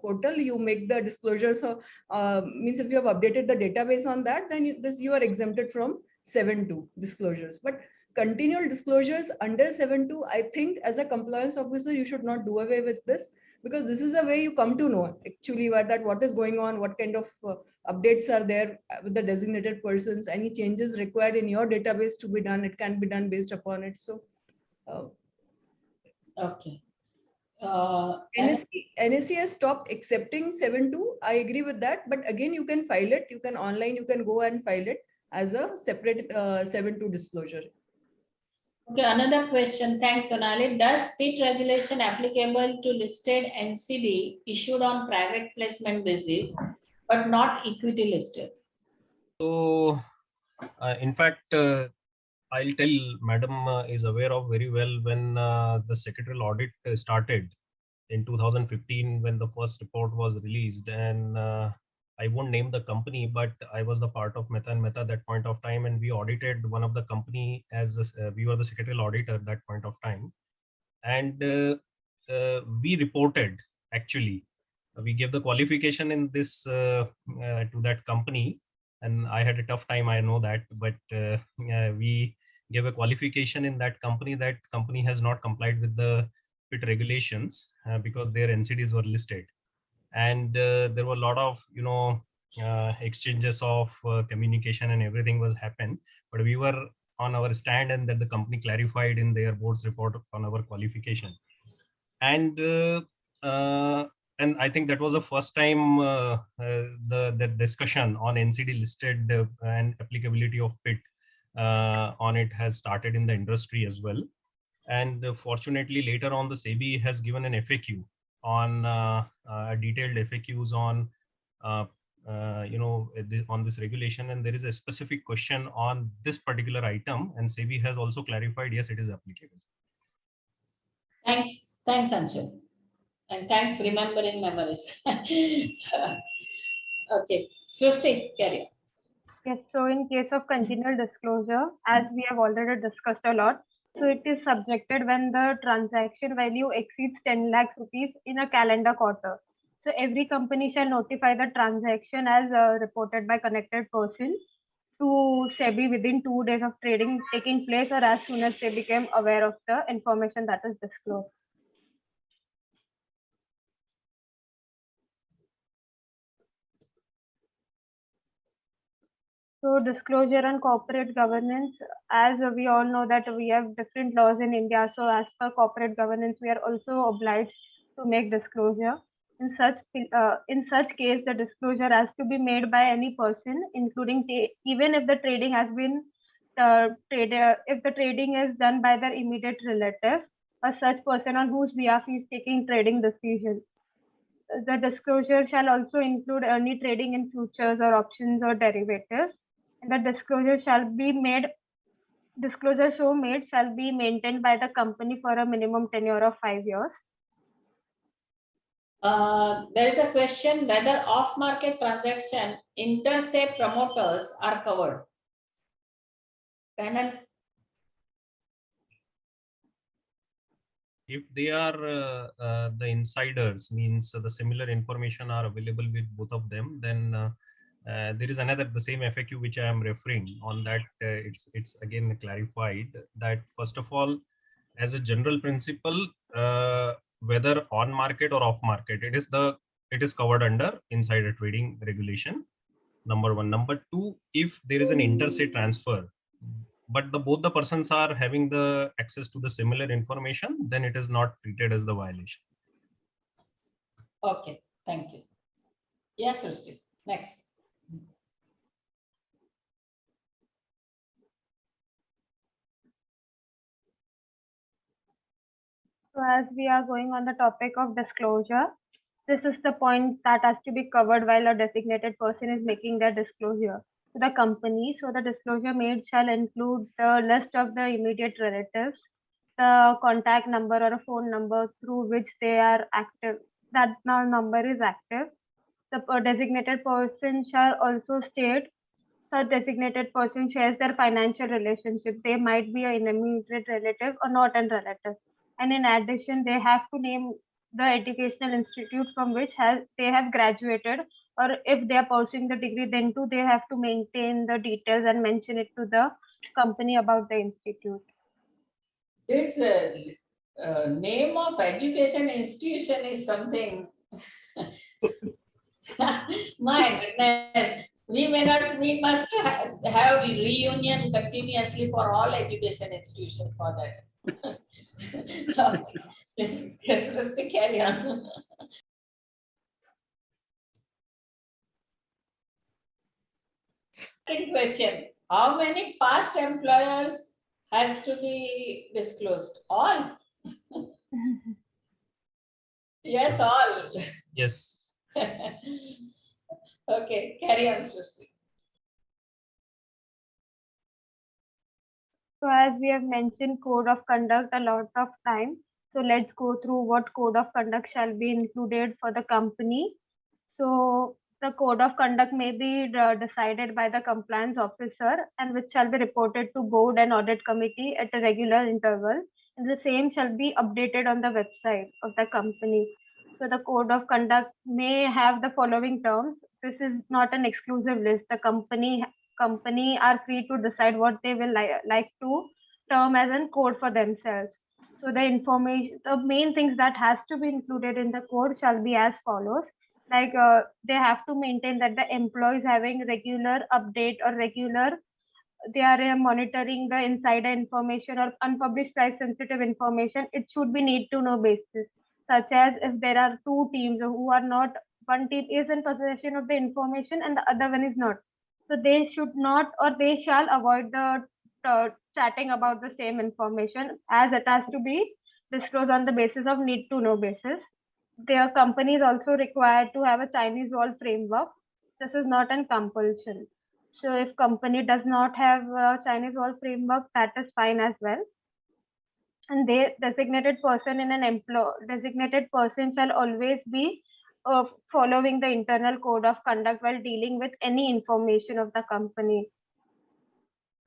portal. You make the disclosures. So means if you have updated the database on that, then you are exempted from 7.2 disclosures. But continual disclosures under 7.2, I think as a compliance officer, you should not do away with this, because this is a way you come to know actually what is going on, what kind of updates are there with the designated persons, any changes required in your database to be done, it can be done based upon it. So Okay. NSE has stopped accepting 7.2. I agree with that, but again, you can file it. You can online, you can go and file it as a separate 7.2 disclosure. Okay, another question. Thanks, Sonali. Does PIT regulation applicable to listed NCD issued on private placement basis, but not equity listed? So, in fact, I'll tell Madam is aware of very well when the secretarial audit started in 2015, when the first report was released, and I won't name the company, but I was the part of Mehta Mehta at that point of time, and we audited one of the company as we were the secretarial auditor at that point of time, and we reported, actually we gave the qualification in this to that company, and I had a tough time, I know that, but we gave a qualification in that company has not complied with the PIT regulations because their NCDs were listed. And there were a lot of exchanges of communication, and everything was happened, but we were on our stand, and that the company clarified in their board's report on our qualification. And I think that was the first time the discussion on NCD listed and applicability of PIT on it has started in the industry as well. And fortunately, later on, the SEBI has given an FAQ on detailed FAQs on on this regulation, and there is a specific question on this particular item, and SEBI has also clarified, yes, it is applicable. Thanks, Anshul, and thanks for remembering memories. Okay, Srushti, carry on. Yes, so in case of continual disclosure, as we have already discussed a lot, so it is subjected when the transaction value exceeds 10 lakh rupees in a calendar quarter. So every company shall notify the transaction as reported by connected person to SEBI within 2 days of trading taking place, or as soon as they became aware of the information that is disclosed. So disclosure and corporate governance, as we all know that we have different laws in India. So as per corporate governance, we are also obliged to make disclosure. In such case, the disclosure has to be made by any person, including even if the trading has been if the trading is done by their immediate relative, or such person on whose behalf he is taking trading decision. The disclosure shall also include any trading in futures or options or derivatives. The disclosure shall be made. Disclosure show made shall be maintained by the company for a minimum tenure of 5 years. There is a question whether off-market transaction inter se promoters are covered. Panel. If they are the insiders, means the similar information are available with both of them, then there is another, the same FAQ which I am referring on that. It's again clarified that first of all, as a general principle, whether on market or off market, it is covered under insider trading regulation. Number one. Number two, if there is an inter-se transfer, but both the persons are having the access to the similar information, then it is not treated as the violation. Okay, thank you. Yes, Srushti. Next. So as we are going on the topic of disclosure, this is the point that has to be covered while a designated person is making their disclosure to the company. So the disclosure made shall include the list of the immediate relatives, the contact number or a phone number through which they are active. That number is active. The designated person shall also state the designated person shares their financial relationship. They might be an immediate relative or not a relative. And in addition, they have to name the educational institute from which they have graduated, or if they are pursuing the degree, then too they have to maintain the details and mention it to the company about the institute. This name of education institution is something. My goodness, we must have a reunion continuously for all education institutions for that. Yes, Srushti, carry on. Question: how many past employers has to be disclosed? All? Yes, all. Yes. Okay, carry on, Srushti. So as we have mentioned code of conduct a lot of time, so let's go through what code of conduct shall be included for the company. So the code of conduct may be decided by the compliance officer and which shall be reported to board and audit committee at a regular interval, and the same shall be updated on the website of the company. So the code of conduct may have the following terms. This is not an exclusive list. The company are free to decide what they will like to term as a code for themselves. So the information, the main things that has to be included in the code shall be as follows. Like they have to maintain that the employees having regular update or they are monitoring the insider information or unpublished price sensitive information. It should be need to know basis, such as if there are two teams who are not, one team is in possession of the information and the other one is not. So they should not, or they shall avoid the chatting about the same information, as it has to be disclosed on the basis of need to know basis. Their company is also required to have a Chinese wall framework. This is not a compulsion. So if company does not have a Chinese wall framework, that is fine as well. And the designated person in an designated person shall always be following the internal code of conduct while dealing with any information of the company.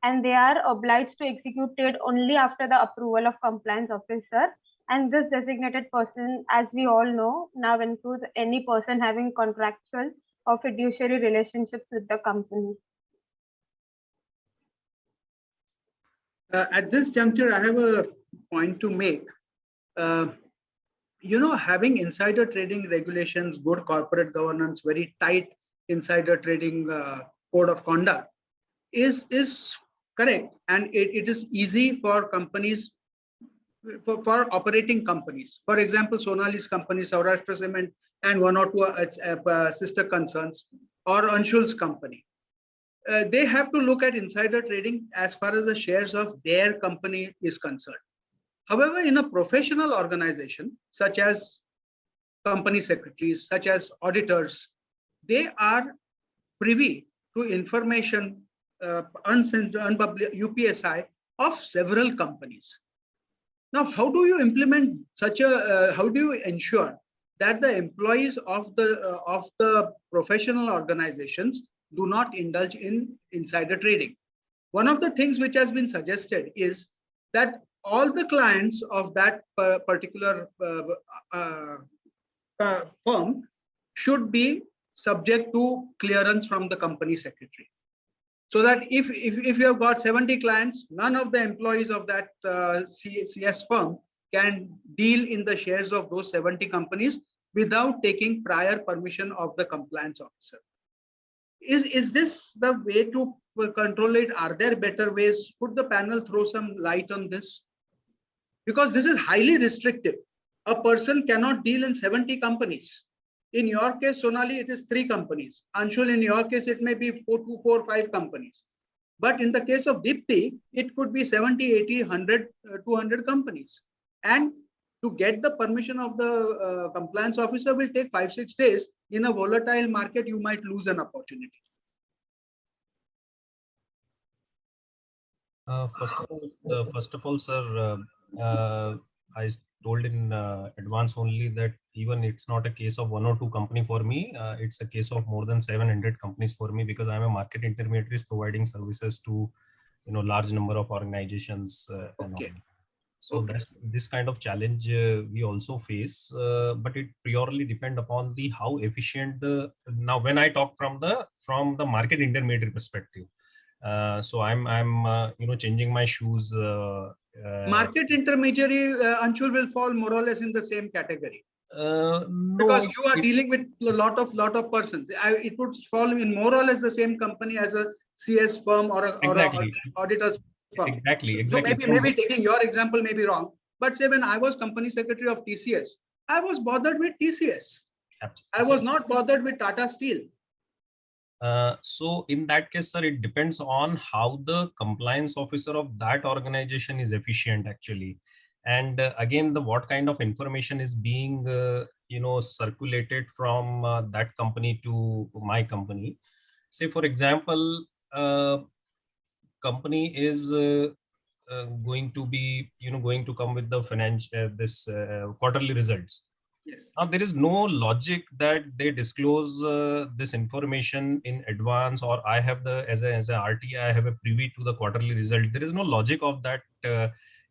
And they are obliged to execute it only after the approval of compliance officer. And this designated person, as we all know, now includes any person having contractual or fiduciary relationships with the company. At this juncture, I have a point to make. Having insider trading regulations, good corporate governance, very tight insider trading code of conduct is correct, and it is easy for companies, for operating companies. For example, Sonali's company, Saurashtra Cement, and one or two sister concerns, or Anshul's company. They have to look at insider trading as far as the shares of their company is concerned. However, in a professional organization, such as company secretaries, such as auditors, they are privy to information UPSI of several companies. Now, how do you implement such a, how do you ensure that the employees of the professional organizations do not indulge in insider trading? One of the things which has been suggested is that all the clients of that particular firm should be subject to clearance from the company secretary. So that if you have got 70 clients, none of the employees of that CS firm can deal in the shares of those 70 companies without taking prior permission of the compliance officer. Is this the way to control it? Are there better ways? Could the panel throw some light on this? Because this is highly restrictive. A person cannot deal in 70 companies. In your case, Sonali, it is 3 companies. Anshul, in your case, it may be 4, 5 companies. But in the case of Dipti, it could be 70, 80, 100, 200 companies. And to get the permission of the compliance officer will take 5-6 days. In a volatile market, you might lose an opportunity. First of all, sir, I told in advance only that even it's not a case of 1 or 2 company for me. It's a case of more than 700 companies for me, because I'm a market intermediary providing services to large number of organizations. Okay. So that's this kind of challenge we also face, but it purely depend upon the how efficient the. Now, when I talk from the market intermediary perspective, so I'm changing my shoes. Market intermediary, Anshul, will fall more or less in the same category. No, because you are dealing with a lot of persons. It would fall in more or less the same company as a CS firm or a auditor's firm. Exactly. So maybe taking your example may be wrong, but say when I was company secretary of TCS, I was bothered with TCS. I was not bothered with Tata Steel. So in that case, sir, it depends on how the compliance officer of that organization is efficient actually. And again, what kind of information is being, circulated from that company to my company. Say, for example, company is going to be, going to come with the financial, quarterly results. Yes. Now, there is no logic that they disclose this information in advance, or I have as a RTA, I have a privy to the quarterly result. There is no logic of that,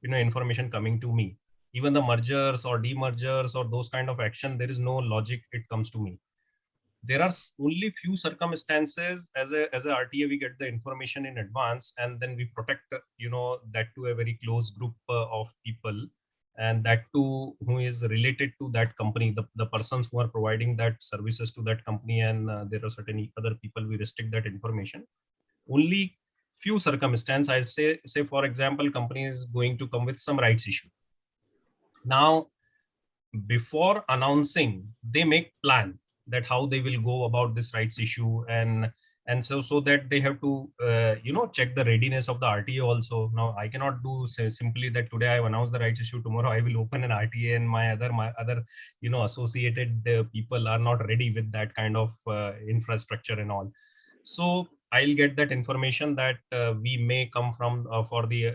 information coming to me. Even the mergers or demergers or those kind of action, there is no logic it comes to me. There are only few circumstances as a RTA, we get the information in advance, and then we protect, that to a very close group of people. And that too, who is related to that company, the persons who are providing that services to that company, and there are certain other people we restrict that information. Only few circumstances, I say for example, company is going to come with some rights issue. Now, before announcing, they make plan that how they will go about this rights issue, and so that they have to check the readiness of the RTA also. Now, I cannot do simply that today I have announced the rights issue, tomorrow I will open an RTA and my other associated people are not ready with that kind of infrastructure and all. So I'll get that information that we may come from for the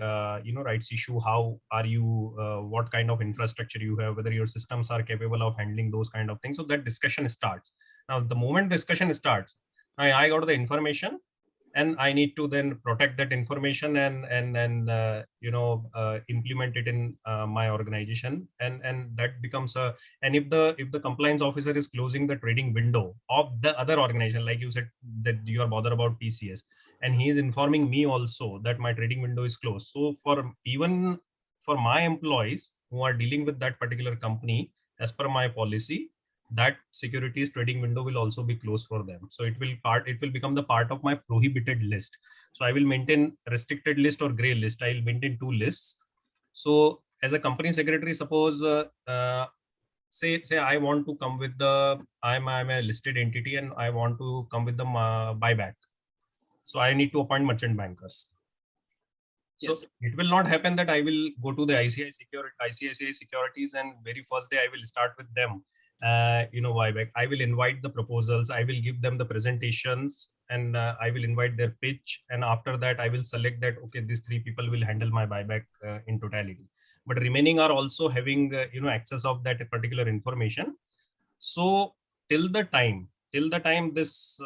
rights issue. How are you? What kind of infrastructure you have? Whether your systems are capable of handling those kind of things. So that discussion starts. Now, the moment discussion starts, I got the information, and I need to then protect that information and implement it in my organization, and that becomes a. And if the compliance officer is closing the trading window of the other organization, like you said that you are bothered about TCS, and he is informing me also that my trading window is closed. So even for my employees who are dealing with that particular company, as per my policy, that securities trading window will also be closed for them. So it will become the part of my prohibited list. So I will maintain restricted list or gray list. I will maintain 2 lists. So as a company secretary, suppose say I want to come with I'm a listed entity and I want to come with the buyback. So I need to appoint merchant bankers. So yes. It will not happen that I will go to the ICICI Securities and very first day I will start with them. buyback. I will invite the proposals, I will give them the presentations, and I will invite their pitch. And after that, I will select that, okay, these 3 people will handle my buyback in totality. But remaining are also having, access of that particular information. So till the time this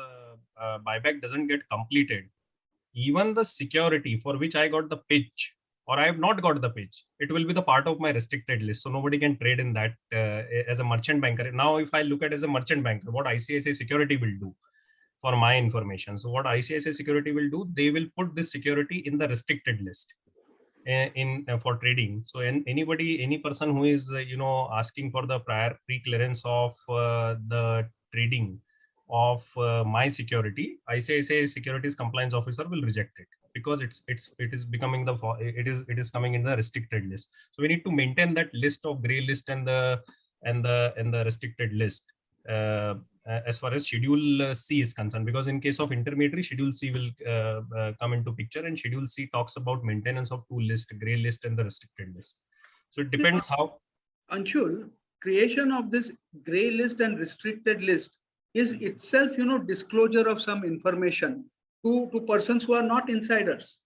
buyback doesn't get completed, even the security for which I got the pitch, or I have not got the pitch, it will be the part of my restricted list. So nobody can trade in that as a merchant banker. Now, if I look at as a merchant banker, what ICICI Security will do for my information. So what ICICI Security will do, they will put this security in the restricted list for trading. So any person who is, asking for the prior pre-clearance of the trading of my security, ICICI Securities Compliance Officer will reject it, because it is becoming it is coming in the restricted list. So we need to maintain that list of gray list and the restricted list as far as Schedule C is concerned, because in case of intermediary, Schedule C will come into picture, and Schedule C talks about maintenance of 2 lists, gray list and the restricted list. So it depends how. Anshul, creation of this gray list and restricted list is itself, disclosure of some information to persons who are not insiders.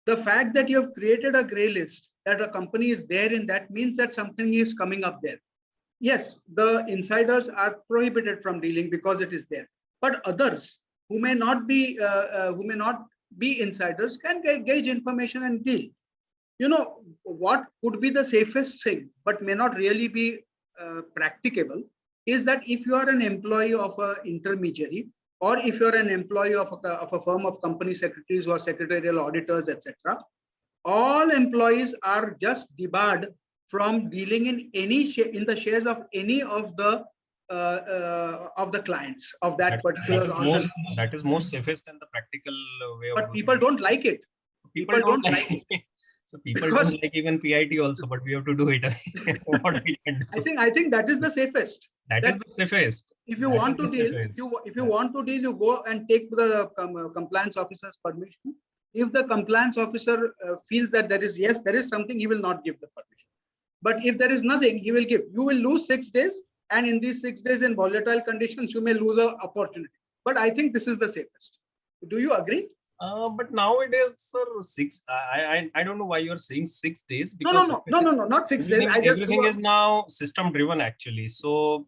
The fact that you have created a gray list, that a company is there in that, means that something is coming up there. Yes, the insiders are prohibited from dealing because it is there, but others who may not be insiders can gauge information and deal. What could be the safest thing, but may not really be practicable, is that if you are an employee of an intermediary, or if you're an employee of a firm of company secretaries or secretarial auditors, etc., all employees are just debarred from dealing in the shares of any of the clients of that particular that is most safest and the practical way. But people don't like it. People don't like it. So people don't like even PIT also, but we have to do it. What we can do. I think that is the safest. That is the safest. If you want to deal, you go and take the compliance officer's permission. If the compliance officer feels that there is something, he will not give the permission. But if there is nothing, he will give. You will lose 6 days, and in these 6 days in volatile conditions, you may lose an opportunity. But I think this is the safest. Do you agree? But nowadays, sir, 6. I don't know why you are saying 6 days. No, not 6 days. Everything is now system driven actually. So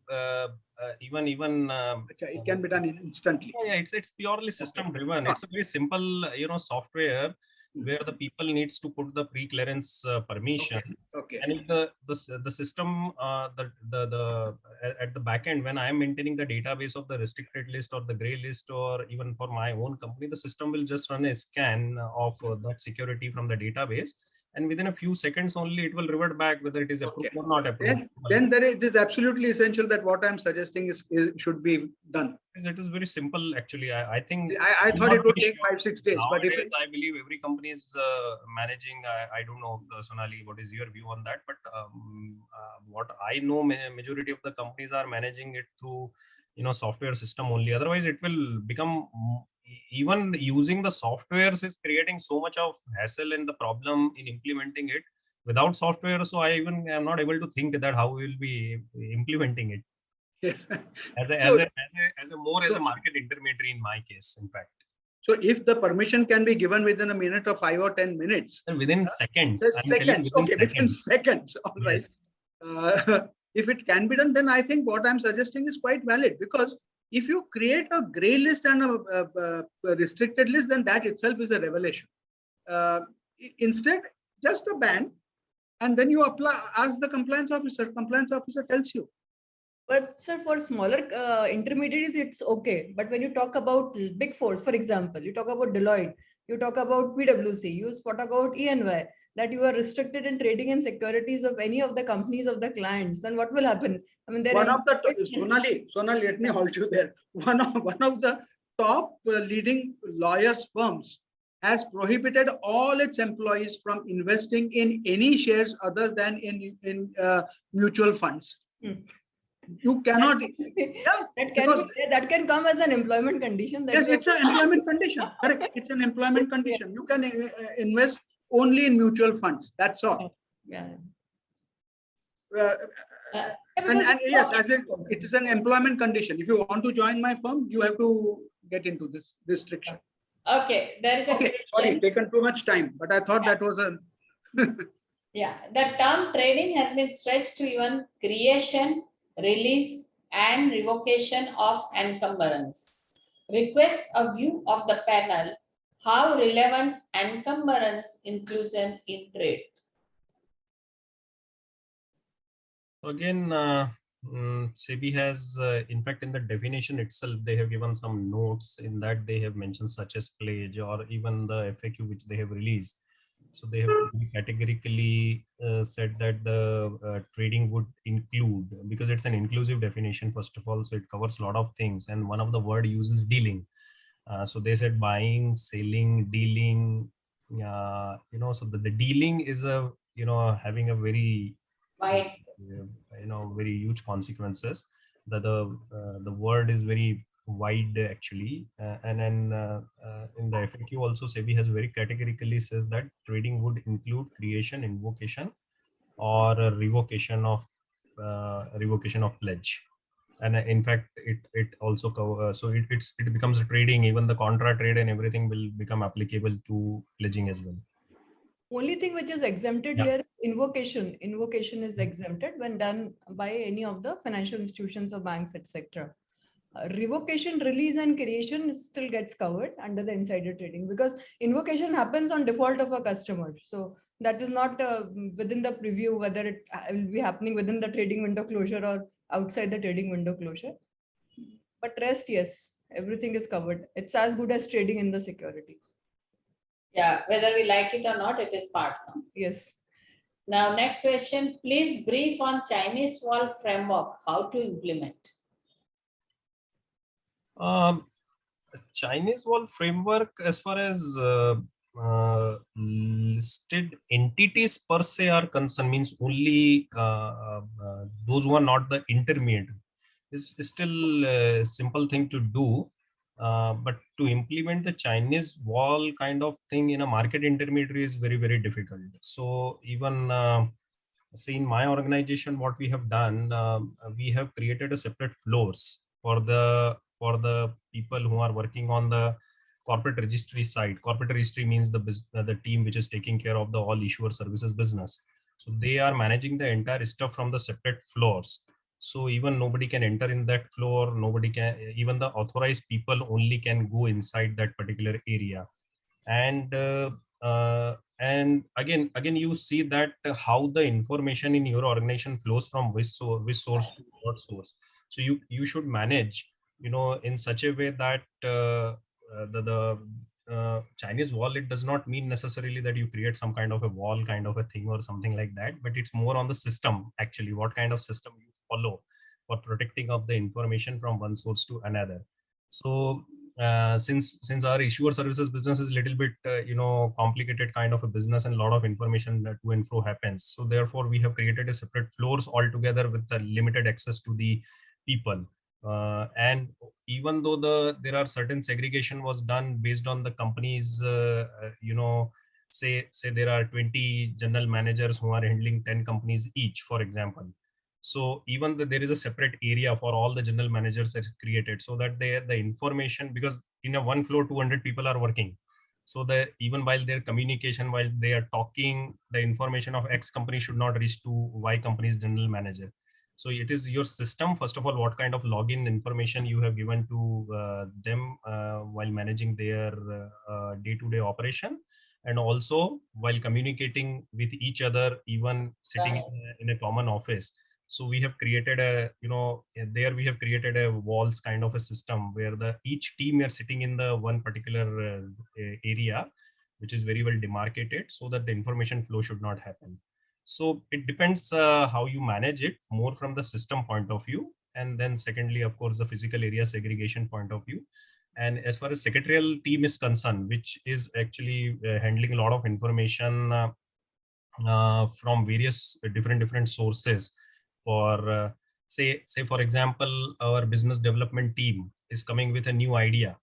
even it can be done instantly. Yeah, it's purely system driven. It's a very simple software where the people needs to put the pre-clearance permission. Okay. And if the system at the back end, when I am maintaining the database of the restricted list or the gray list, or even for my own company, the system will just run a scan of that security from the database, and within a few seconds only it will revert back whether it is approved or not approved. Then it is absolutely essential that what I'm suggesting should be done. It is very simple actually. I think I thought it would take 5-6 days. But if I believe every company is managing. I don't know, Sonali, what is your view on that? But what I know, majority of the companies are managing it through software system only. Otherwise, it will become, even using the softwares is creating so much of hassle and the problem in implementing it without software. So I even am not able to think that how we will be implementing it. As a market intermediary in my case, in fact. So if the permission can be given within a minute or 5 or 10 minutes, within seconds, within seconds, all right. Yes. If it can be done, then I think what I'm suggesting is quite valid, because if you create a gray list and a restricted list, then that itself is a revelation. Instead, just a ban, and then you ask the compliance officer. Compliance officer tells you. But sir, for smaller intermediaries, it's okay. But when you talk about big fours, for example, you talk about Deloitte, you talk about PwC, you talk about EY, that you are restricted in trading in securities of any of the companies of the clients, then what will happen? I mean, Sonali, let me hold you there. One of the top leading lawyers firms has prohibited all its employees from investing in any shares other than in mutual funds. You cannot. That can come as an employment condition. Yes, it's an employment condition. Correct. It's an employment condition. You can invest only in mutual funds. That's all. Yeah. And yes, as it is an employment condition. If you want to join my firm, you have to get into this restriction. Okay, there is a Okay, question. sorry, taken too much time, but I thought that was a Yeah, the term trading has been stretched to even creation, release, and revocation of encumbrance. Request a view of the panel. How relevant encumbrance inclusion in trade? Again, Sebby has, in fact, in the definition itself, they have given some notes in that they have mentioned such as pledge or even the FAQ which they have released. So they have categorically said that the trading would include, because it's an inclusive definition, first of all, so it covers a lot of things. And one of the word uses dealing. So they said buying, selling, dealing, so the dealing is having a very Why? very huge consequences. The word is very wide actually, and then in the FAQ also Sebby has very categorically says that trading would include creation, invocation, or a revocation of pledge. And in fact it also so it becomes a trading, even the contra trade and everything will become applicable to pledging as well. Only thing which is exempted Yeah. here is invocation. Invocation is exempted when done by any of the financial institutions or banks, etc. Revocation, release, and creation still gets covered under the insider trading, because invocation happens on default of a customer. So that is not within the preview whether it will be happening within the trading window closure or outside the trading window closure. But rest, yes, everything is covered. It's as good as trading in the securities. Yeah, whether we like it or not, it is part. No? Yes. Now, next question. Please brief on Chinese wall framework. How to implement? Chinese wall framework, as far as listed entities per se are concerned, means only those who are not the intermediate. Is still a simple thing to do, but to implement the Chinese wall kind of thing in a market intermediary is very, very difficult. So even see in my organization, what we have done, we have created a separate floors for the people who are working on the corporate registry side. Corporate registry means the team which is taking care of the all issuer services business. So they are managing the entire stuff from the separate floors. So even nobody can enter in that floor. Nobody can, even the authorized people only can go inside that particular area. And again you see that how the information in your organization flows from which source to what source. So you should manage in such a way that the Chinese wall, it does not mean necessarily that you create some kind of a wall kind of a thing or something like that, but it's more on the system, actually what kind of system you follow for protecting of the information from one source to another. So since our issuer services business is a little bit complicated kind of a business, and a lot of information to and fro happens, so therefore we have created a separate floors altogether with a limited access to the people. And even though there are certain segregation was done based on the companies, say there are 20 general managers who are handling 10 companies each, for example. So even there is a separate area for all the general managers that is created, so that the information, because in a one floor 200 people are working, so that even while their communication, while they are talking, the information of X company should not reach to Y company's general manager. So it is your system, first of all, what kind of login information you have given to them while managing their day-to-day operation, and also while communicating with each other, even sitting in a common office. So we have created there we have created a walls kind of a system where each team are sitting in the one particular area, which is very well demarcated, so that the information flow should not happen. So it depends how you manage it, more from the system point of view, and then secondly, of course, the physical area segregation point of view. And as far as secretarial team is concerned, which is actually handling a lot of information from various different sources, for say for example, our business development team is coming with a new idea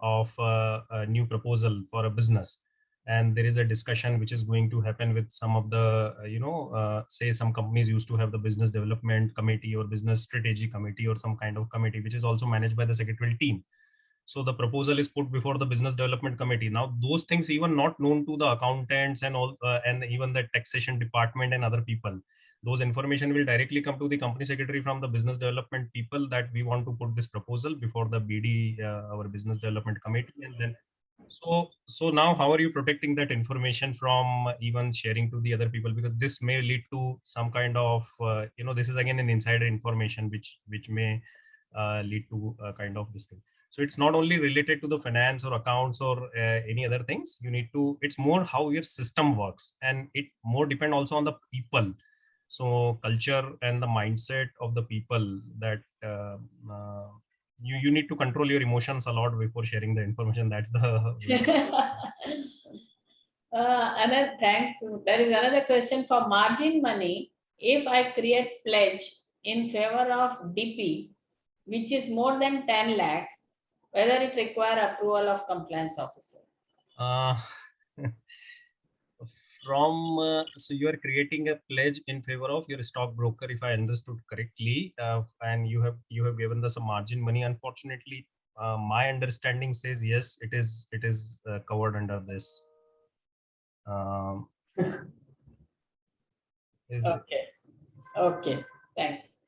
of a new proposal for a business. and there is a discussion which is going to happen with some of the, say some companies used to have the business development committee or business strategy committee or some kind of committee, which is also managed by the secretarial team. So the proposal is put before the business development committee. Now those things even not known to the accountants and all, and even the taxation department and other people. Those information will directly come to the company secretary from the business development people that we want to put this proposal before the BD, our business development committee, and then. So now how are you protecting that information from even sharing to the other people? Because this may lead to some kind of, this is again an insider information which may lead to kind of this thing. So it's not only related to the finance or accounts or any other things. You need to, it's more how your system works, and it more depend also on the people. So culture and the mindset of the people that you need to control your emotions a lot before sharing the information. That's the Another thanks. There is another question for margin money. If I create pledge in favor of Dipti, which is more than 10 lakhs, whether it require approval of compliance officer? So you are creating a pledge in favor of your stockbroker, if I understood correctly, and you have given us a margin money. Unfortunately, my understanding says yes, it is covered under this. Okay, thanks.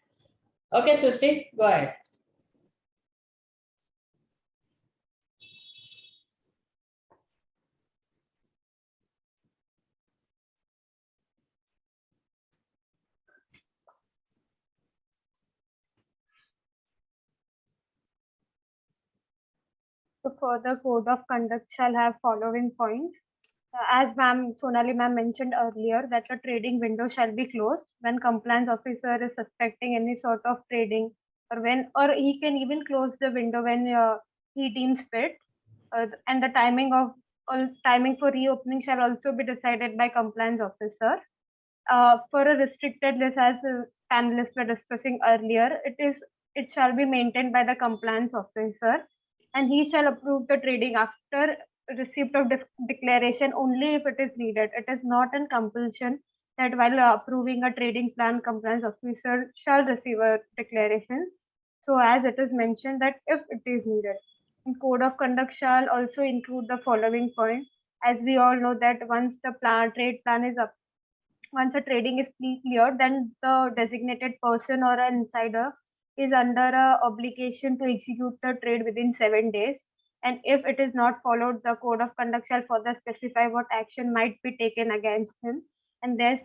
Okay, Srushti, go ahead. So further code of conduct shall have following points. As Sonali ma'am mentioned earlier, that a trading window shall be closed when compliance officer is suspecting any sort of trading, or he can even close the window when he deems fit. And the timing for reopening shall also be decided by compliance officer. For a restricted list, as panelists were discussing earlier, it shall be maintained by the compliance officer, and he shall approve the trading after receipt of declaration only if it is needed. It is not a compulsion that while approving a trading plan, compliance officer shall receive a declaration. So as it is mentioned that if it is needed. And code of conduct shall also include the following point. As we all know that once the trade plan is up, once a trading is cleared, then the designated person or an insider is under a obligation to execute the trade within 7 days. And if it is not followed, the code of conduct shall further specify what action might be taken against him. And there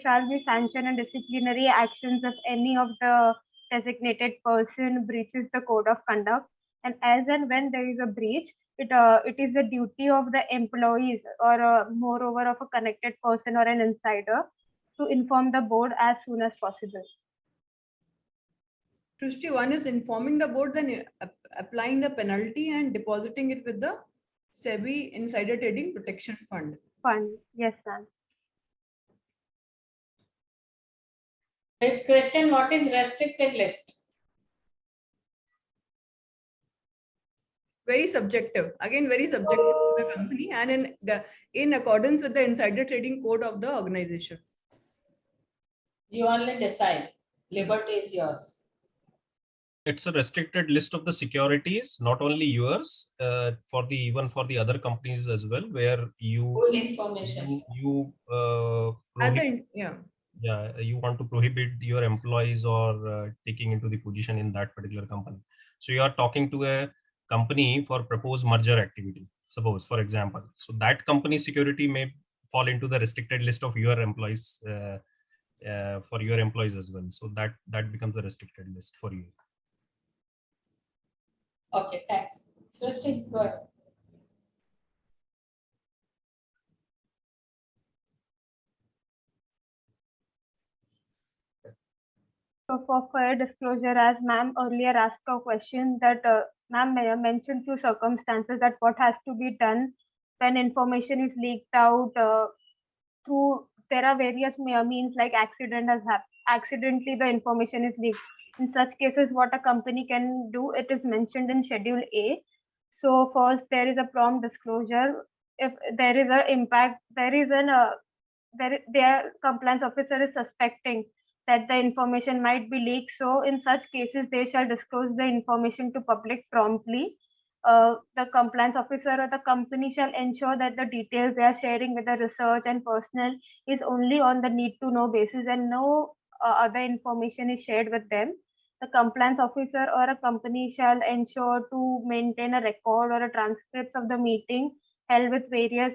shall be sanction and disciplinary actions if any of the designated person breaches the code of conduct. And as and when there is a breach, it is the duty of the employees or moreover of a connected person or an insider to inform the board as soon as possible. Srushti, one is informing the board, then applying the penalty and depositing it with the Sebby Insider Trading Protection Fund. Yes, ma'am. This question, what is restricted list? Very subjective, again very subjective to the company and in accordance with the insider trading code of the organization. You only decide. Liberty is yours. It's a restricted list of the securities, not only yours, even for the other companies as well, where Whose information? you you want to prohibit your employees or taking into the position in that particular company. So you are talking to a company for proposed merger activity, suppose, for example. So that company security may fall into the restricted list of your employees, for your employees as well. So that becomes a restricted list for you. Okay, thanks. Srushti, go ahead. So for fair disclosure, as ma'am earlier asked a question that ma'am mentioned few circumstances that what has to be done when information is leaked out there are various means like accidentally the information is leaked. In such cases, what a company can do, it is mentioned in Schedule A. So first, there is a prompt disclosure if there is an impact, their compliance officer is suspecting that the information might be leaked. So in such cases, they shall disclose the information to public promptly. The compliance officer or the company shall ensure that the details they are sharing with the research and personnel is only on the need to know basis, and no other information is shared with them. The compliance officer or a company shall ensure to maintain a record or a transcript of the meeting held with various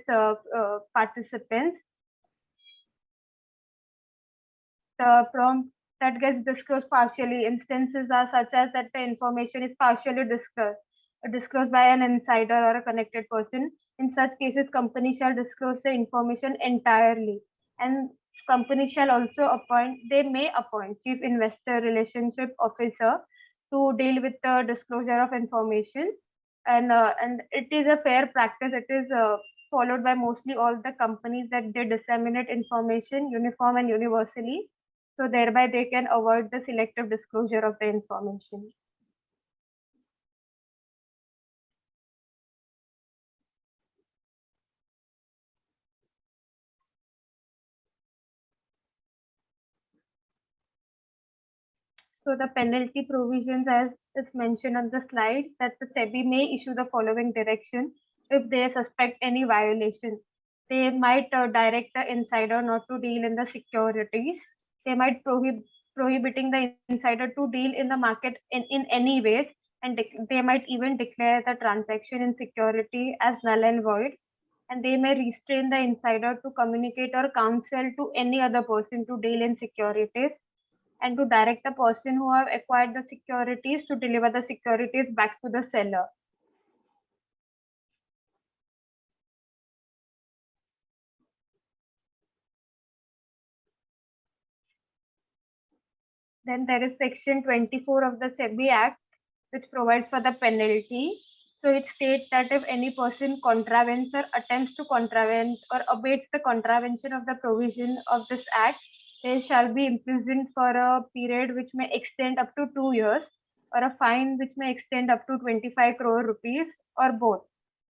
participants. The prompt that gets disclosed partially. Instances are such as that the information is partially disclosed by an insider or a connected person. In such cases, company shall disclose the information entirely. And company shall also they may appoint chief investor relationship officer to deal with the disclosure of information. And it is a fair practice. It is followed by mostly all the companies that they disseminate information uniform and universally. So thereby they can avoid the selective disclosure of the information. So the penalty provisions, as is mentioned on the slide, that the Sebby may issue the following direction if they suspect any violation. They might direct the insider not to deal in the securities. They might prohibiting the insider to deal in the market in any ways, and they might even declare the transaction in security as null and void. And they may restrain the insider to communicate or counsel to any other person to deal in securities, and to direct the person who have acquired the securities to deliver the securities back to the seller. Then there is section 24 of the Sebby Act, which provides for the penalty. So it states that if any person contravenes or attempts to contravene or abates the contravention of the provision of this act, they shall be imprisoned for a period which may extend up to 2 years, or a fine which may extend up to 25 crore rupees, or both.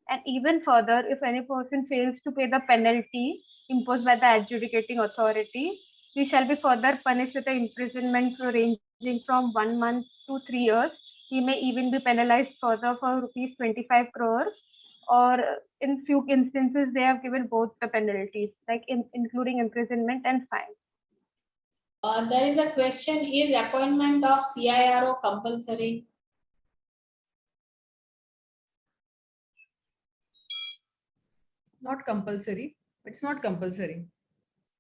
And even further, if any person fails to pay the penalty imposed by the adjudicating authority, he shall be further punished with an imprisonment ranging from 1 month to 3 years. He may even be penalized further for rupees 25 crores, or in few instances, they have given both the penalties, like including imprisonment and fine. There is a question, is appointment of CIRO compulsory? Not compulsory. It's not compulsory.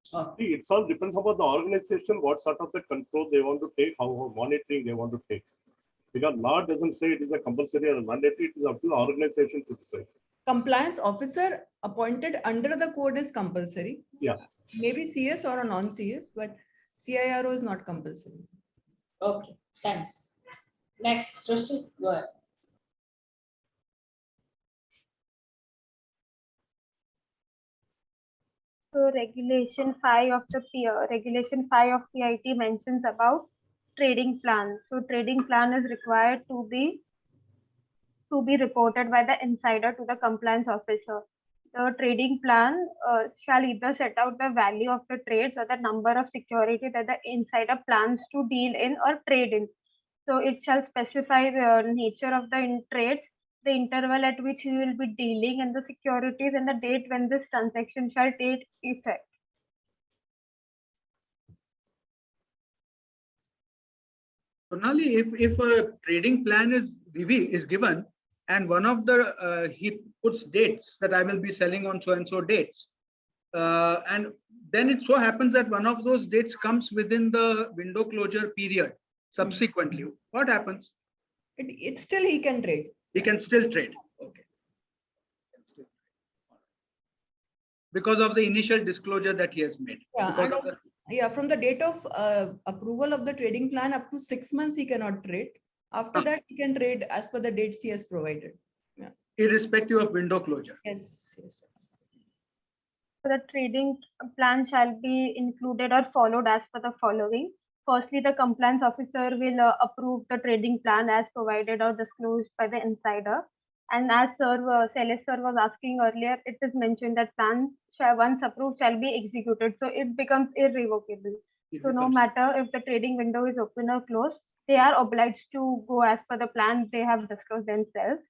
See, it all depends upon the organization, what sort of the control they want to take, how monitoring they want to take. Because law doesn't say it is a compulsory or mandatory, it is up to the organization to decide. Compliance officer appointed under the code is compulsory. Yeah. Maybe CS or a non-CS, but CIRO is not compulsory. Okay, thanks. Next, Srushti, go ahead. So regulation 5 of PIT mentions about trading plan. So trading plan is required to be reported by the insider to the compliance officer. The trading plan shall either set out the value of the trades or the number of security that the insider plans to deal in or trade in. So it shall specify the nature of the trades, the interval at which he will be dealing in the securities, and the date when this transaction shall take effect. Sonali, if a trading plan is given, and one of the he puts dates that I will be selling on so and so dates, and then it so happens that one of those dates comes within the window closure period subsequently, what happens? It still he can trade. He can still trade. Okay. Because of the initial disclosure that he has made. Yeah, and also, yeah, from the date of approval of the trading plan up to 6 months he cannot trade. After that he can trade as per the dates he has provided. Yeah. Irrespective of window closure. Yes, yes. So the trading plan shall be included or followed as per the following. Firstly, the compliance officer will approve the trading plan as provided or disclosed by the insider. And as Sailesh sir was asking earlier, it is mentioned that plans once approved shall be executed. So it becomes irrevocable. So no matter if the trading window is open or closed, they are obliged to go as per the plan they have discussed themselves.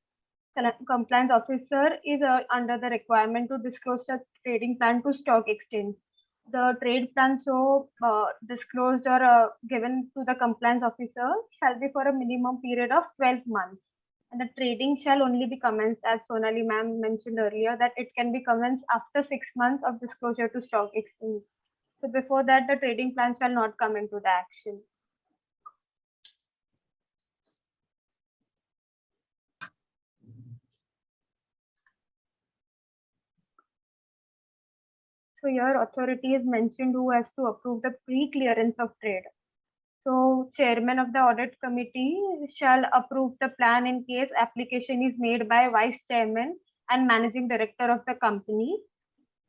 The compliance officer is under the requirement to disclose the trading plan to stock exchange. The trade plan disclosed or given to the compliance officer shall be for a minimum period of 12 months. And the trading shall only be commenced, as Sonali ma'am mentioned earlier, that it can be commenced after 6 months of disclosure to stock exchange. So before that, the trading plan shall not come into the action. So your authority is mentioned who has to approve the pre-clearance of trade. So chairman of the audit committee shall approve the plan in case application is made by vice chairman and managing director of the company.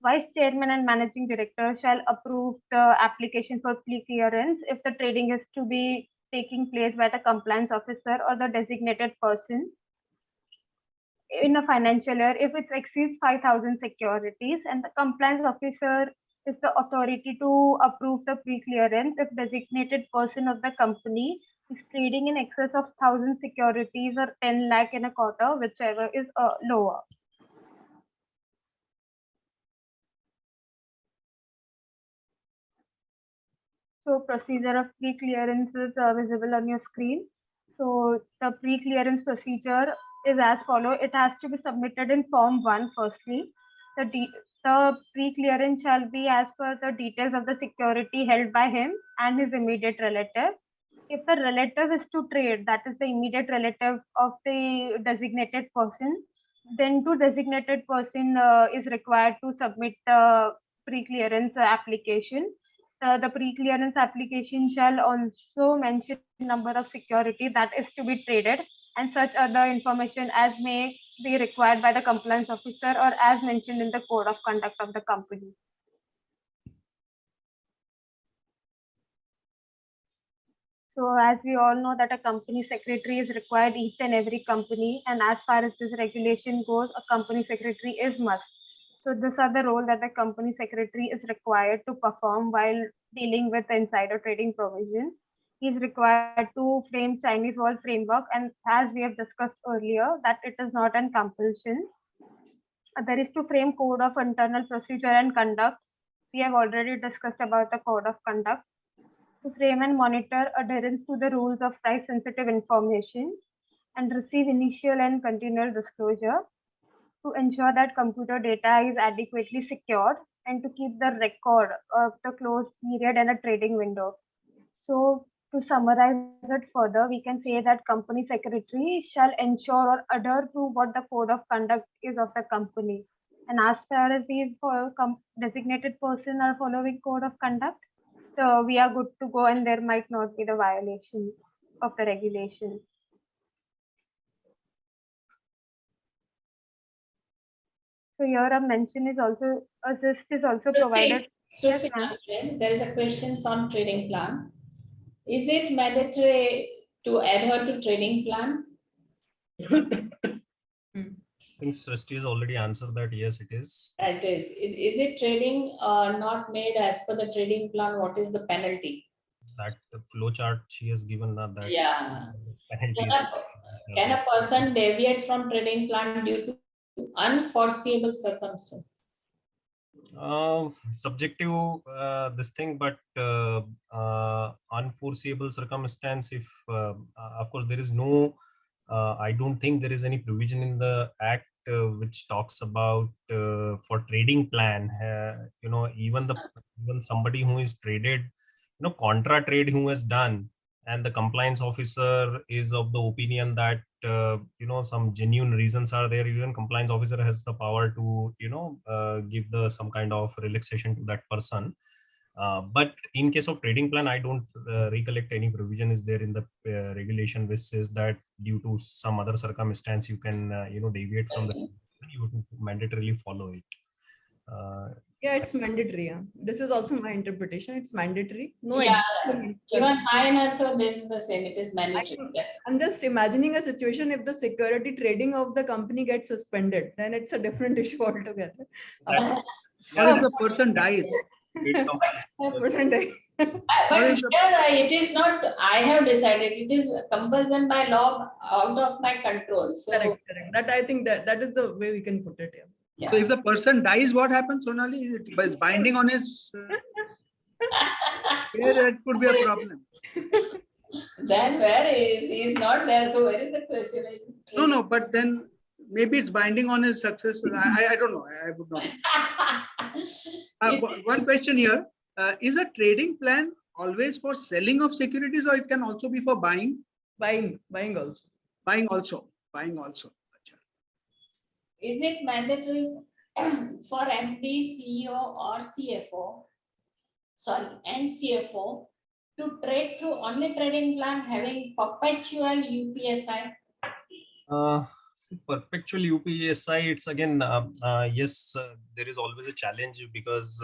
Vice chairman and managing director shall approve the application for pre-clearance if the trading is to be taking place by the compliance officer or the designated person in a financial year if it exceeds 5,000 securities, and the compliance officer is the authority to approve the pre-clearance if designated person of the company is trading in excess of 1,000 securities or 10 lakh in a quarter, whichever is lower. So procedure of pre-clearance is visible on your screen. So the pre-clearance procedure is as follows. It has to be submitted in Form 1 firstly. The pre-clearance shall be as per the details of the security held by him and his immediate relative. If the relative is to trade, that is the immediate relative of the designated person, then the designated person is required to submit the pre-clearance application. The pre-clearance application shall also mention number of security that is to be traded and such other information as may be required by the compliance officer or as mentioned in the code of conduct of the company. So as we all know that a company secretary is required each and every company, and as far as this regulation goes, a company secretary is must. So these are the role that the company secretary is required to perform while dealing with insider trading provision. He is required to frame Chinese wall framework, and as we have discussed earlier, that it is not an compulsion. There is to frame code of internal procedure and conduct. We have already discussed about the code of conduct. To frame and monitor adherence to the rules of price sensitive information and receive initial and continual disclosure, to ensure that computer data is adequately secured, and to keep the record of the closed period and a trading window. So to summarize it further, we can say that company secretary shall ensure or adhere to what the code of conduct is of the company. And as far as these designated person are following code of conduct, so we are good to go and there might not be the violation of the regulation. So here a mention is also, assist is also provided. Srushti, Yes, there is a question on trading plan. Is it mandatory to adhere to trading plan? I think Srushti has already answered that. Yes, it is. It is. Is it trading not made as per the trading plan? What is the penalty? That flow chart she has given that. Yeah. Penalties. Can a person deviate from trading plan due to unforeseeable circumstances? Subjective this thing, but unforeseeable circumstance. If of course there is no, I don't think there is any provision in the act which talks about for trading plan. Even somebody who is traded, contra trade who has done, and the compliance officer is of the opinion that some genuine reasons are there, even compliance officer has the power to give some kind of relaxation to that person. But in case of trading plan, I don't recollect any provision is there in the regulation which says that due to some other circumstance you can deviate from the, you have to mandatorily follow it. Yeah, it's mandatory. Yeah. This is also my interpretation. It's mandatory. No. Yeah, exemption. even mine also, this is the same. It is mandatory. I'm just imagining a situation if the security trading of the company gets suspended, then it's a different issue altogether. That- What if the person dies? Person dies. But is the- here it is not, I have decided, it is compulsion by law out of my control. So, Correct. That I think that is the way we can put it. Yeah. So if the person dies, what happens, Sonali? Is binding on his here, it could be a problem. then where is he? Is not there. So where is the question? Is it No, but then maybe it's binding on his success. I don't know. I would not. One question here. Is a trading plan always for selling of securities, or it can also be for buying? Buying also. Buying also. Is it mandatory for MD, CEO or CFO, and CFO to trade through only trading plan having perpetual UPSI? Perpetual UPSI, it's again, yes, there is always a challenge because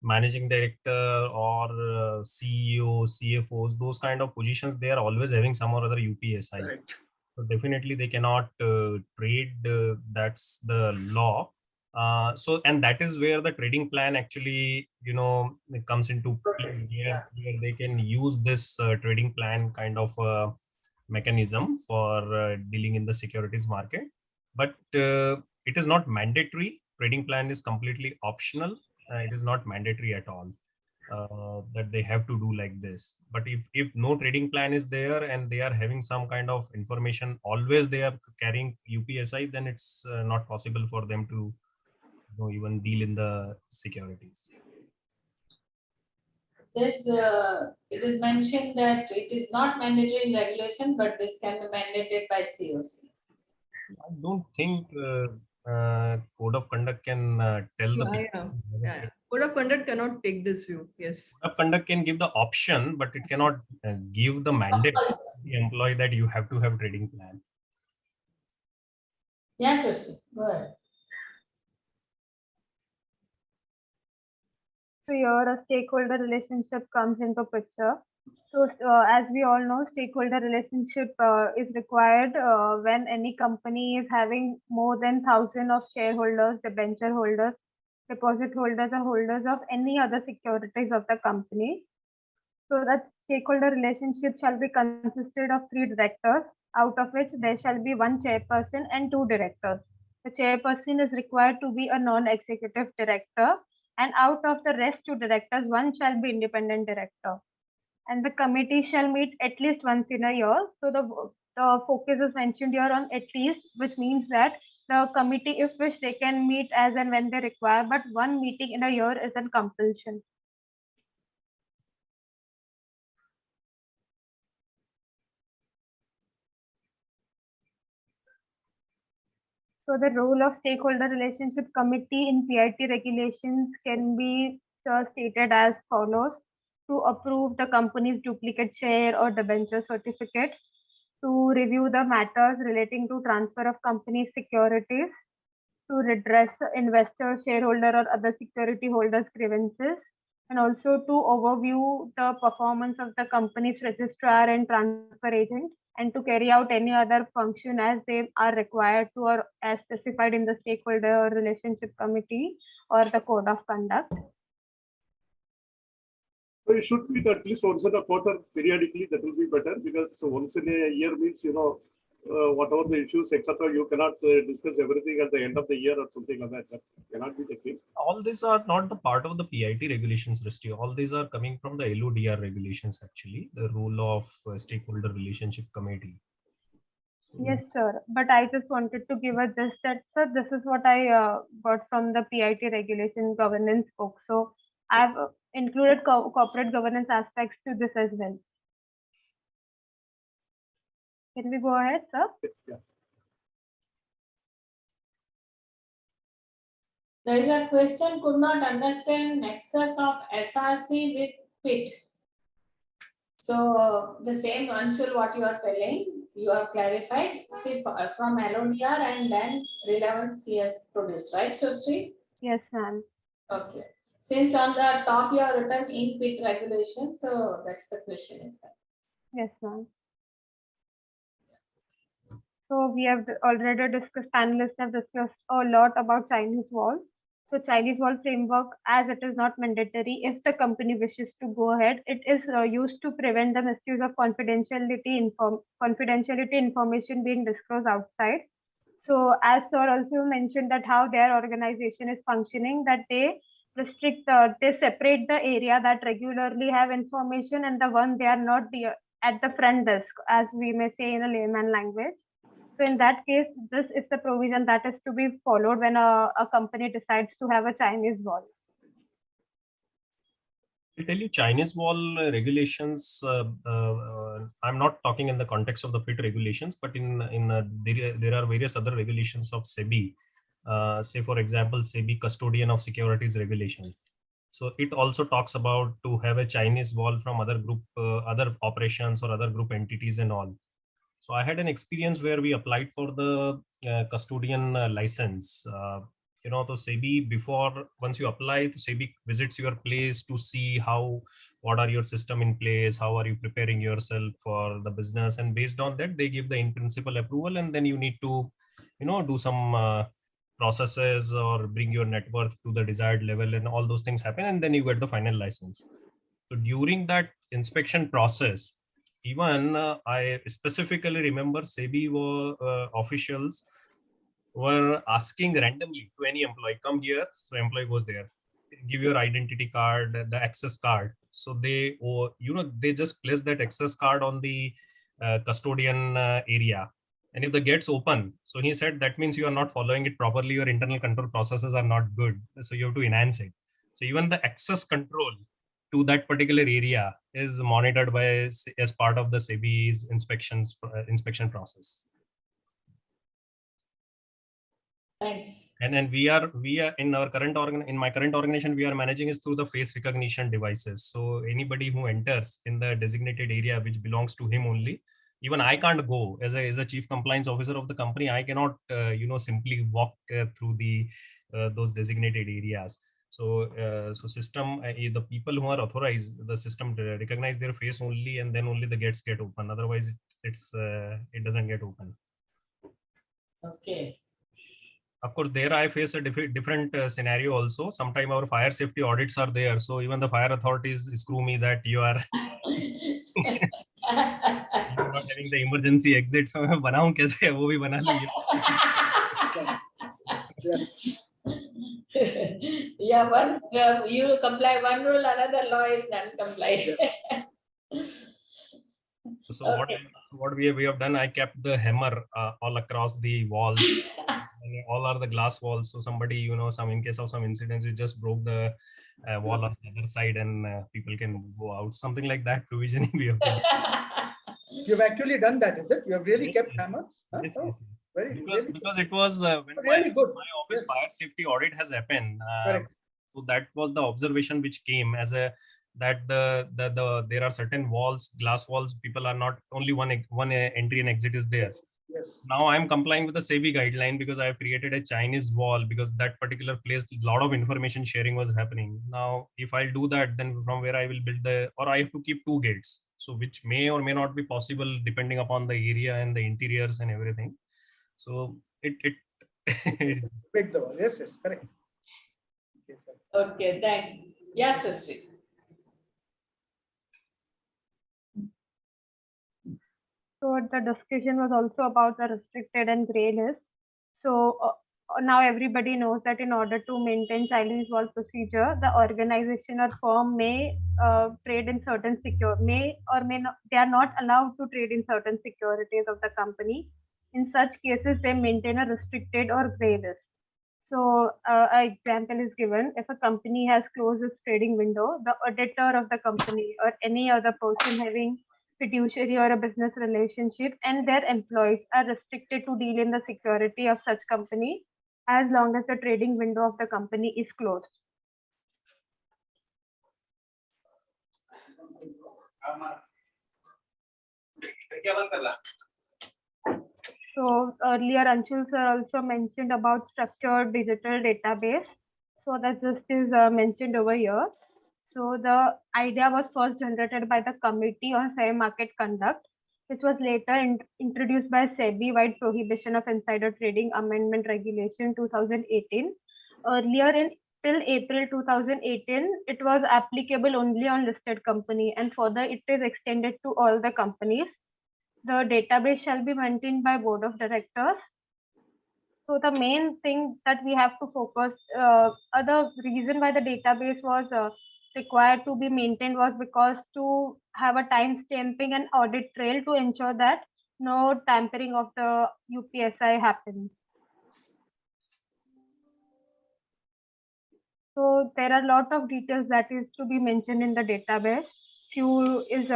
managing director or CEO, CFOs, those kind of positions, they are always having some or other UPSI. Correct. So definitely they cannot trade, that's the law. So, and that is where the trading plan actually, it comes into play, where they can use this trading plan kind of mechanism for dealing in the securities market. But it is not mandatory. Trading plan is completely optional. It is not mandatory at all. That they have to do like this. But if no trading plan is there and they are having some kind of information, always they are carrying UPSI, then it's not possible for them to even deal in the securities. This it is mentioned that it is not mandatory in regulation, but this can be mandated by COC. I don't think code of conduct can tell the people. Yeah. Code of conduct cannot take this view. Yes. Code of conduct can give the option, but it cannot give the mandate to the employee that you have to have trading plan. Yes, Srushti, go ahead. So here a stakeholder relationship comes into picture. So as we all know, stakeholder relationship is required when any company is having more than 1,000 of shareholders, debenture holders, deposit holders, or holders of any other securities of the company. So that stakeholder relationship shall be consisted of 3 directors, out of which there shall be 1 chairperson and 2 directors. The chairperson is required to be a non-executive director, and out of the rest 2 directors, 1 shall be independent director. And the committee shall meet at least once in a year. So the focus is mentioned here on at least, which means that the committee, if wish, they can meet as and when they require, but 1 meeting in a year is a compulsion. So the role of stakeholder relationship committee in PIT regulations can be stated as follows: to approve the company's duplicate share or debenture certificate, to review the matters relating to transfer of company securities, to redress investor, shareholder, or other security holders' grievances, and also to overview the performance of the company's registrar and transfer agent, and to carry out any other function as they are required to or as specified in the stakeholder relationship committee or the code of conduct. So it should be at least once in a quarter periodically. That will be better, because once in a year means, whatever the issues, etc., you cannot discuss everything at the end of the year or something like that. That cannot be the case. All these are not the part of the PIT regulations, Srushti. All these are coming from the LODR regulations, actually, the role of stakeholder relationship committee. So, Yes, sir. But I just wanted to give a gist that, sir, this is what I got from the PIT regulation governance book. So I've included corporate governance aspects to this as well. Can we go ahead, sir? Yeah. There is a question, could not understand nexus of SRC with PIT. So the same, Anshul, what you are telling, you have clarified, see from LODR and then relevant CS produced, right, Srushti? Yes, ma'am. Okay. Since on the top you have written in PIT regulation, so that's the question is that. Yes, ma'am. So we have already discussed, panelists have discussed a lot about Chinese wall. So Chinese wall framework, as it is not mandatory, if the company wishes to go ahead, it is used to prevent the misuse of confidentiality information being disclosed outside. So as sir also mentioned that how their organization is functioning, that they they separate the area that regularly have information and the one they are not at the front desk, as we may say in a layman language. So in that case, this is the provision that is to be followed when a company decides to have a Chinese wall. I tell you, Chinese wall regulations. I'm not talking in the context of the PIT regulations, but there are various other regulations of Sebby. Say, for example, Sebby Custodian of Securities Regulation. So it also talks about to have a Chinese wall from other group, other operations or other group entities and all. So I had an experience where we applied for the custodian license. To Sebby, before once you apply, Sebby visits your place to see what are your system in place, how are you preparing yourself for the business, and based on that they give the in principle approval, and then you need to do some processes or bring your net worth to the desired level, and all those things happen, and then you get the final license. So during that inspection process, even I specifically remember Sebby officials were asking randomly to any employee, come here. So employee was there, give your identity card, the access card. So they just place that access card on the custodian area. And if the gates open, so he said, that means you are not following it properly. Your internal control processes are not good. So you have to enhance it. So even the access control to that particular area is monitored by as part of the Sebby's inspection process. Thanks. And we are in our in my current organization, we are managing is through the face recognition devices. So anybody who enters in the designated area which belongs to him only, even I can't go as a chief compliance officer of the company. I cannot simply walk through those designated areas. So system, the people who are authorized, the system recognize their face only, and then only the gates get open. Otherwise, it doesn't get open. Okay. Of course, there I face a different scenario also. Sometimes our fire safety audits are there. So even the fire authorities screw me that you are not having the emergency exit. So मैं बनाऊं कैसे, वो भी बना लो. Yeah, you comply one rule, another law is non-compliant. So what we have done, I kept the hammer all across the walls. And all are the glass walls. So somebody, in case of some incidents, you just broke the wall on the other side, and people can go out. Something like that provisioning we have done. You've actually done that, is it? You have really kept Yes. hammers? Huh? Yes, Oh, yes. very Because it was when really good. my office fire safety audit has happened. Correct. So that was the observation which came as that there are certain walls, glass walls. People are not only one entry and exit is there. Yes. Now I'm complying with the Sebby guideline because I have created a Chinese wall because that particular place, a lot of information sharing was happening. Now, if I'll do that, then from where I will build or I have to keep 2 gates. So which may or may not be possible depending upon the area and the interiors and everything. So it Break the wall. Yes, correct. Okay, Okay, thanks. Yes, Srushti. So the discussion was also about the restricted and gray list. So now everybody knows that in order to maintain Chinese wall procedure, the organization or firm may trade in certain may not, they are not allowed to trade in certain securities of the company. In such cases, they maintain a restricted or gray list. So an example is given. If a company has closed its trading window, the auditor of the company or any other person having fiduciary or a business relationship and their employees are restricted to deal in the security of such company as long as the trading window of the company is closed. So earlier Anshul sir also mentioned about structured digital database. So that just is mentioned over here. So the idea was first generated by the Committee on Fair Market Conduct, which was later introduced by Sebby Wide Prohibition of Insider Trading Amendment Regulation 2018. Earlier in till April 2018, it was applicable only on listed company, and further it is extended to all the companies. The database shall be maintained by board of directors. So the main thing that we have to focus, other reason why the database was required to be maintained was because to have a time stamping and audit trail to ensure that no tampering of the UPSI happens. So there are a lot of details that is to be mentioned in the database. Few is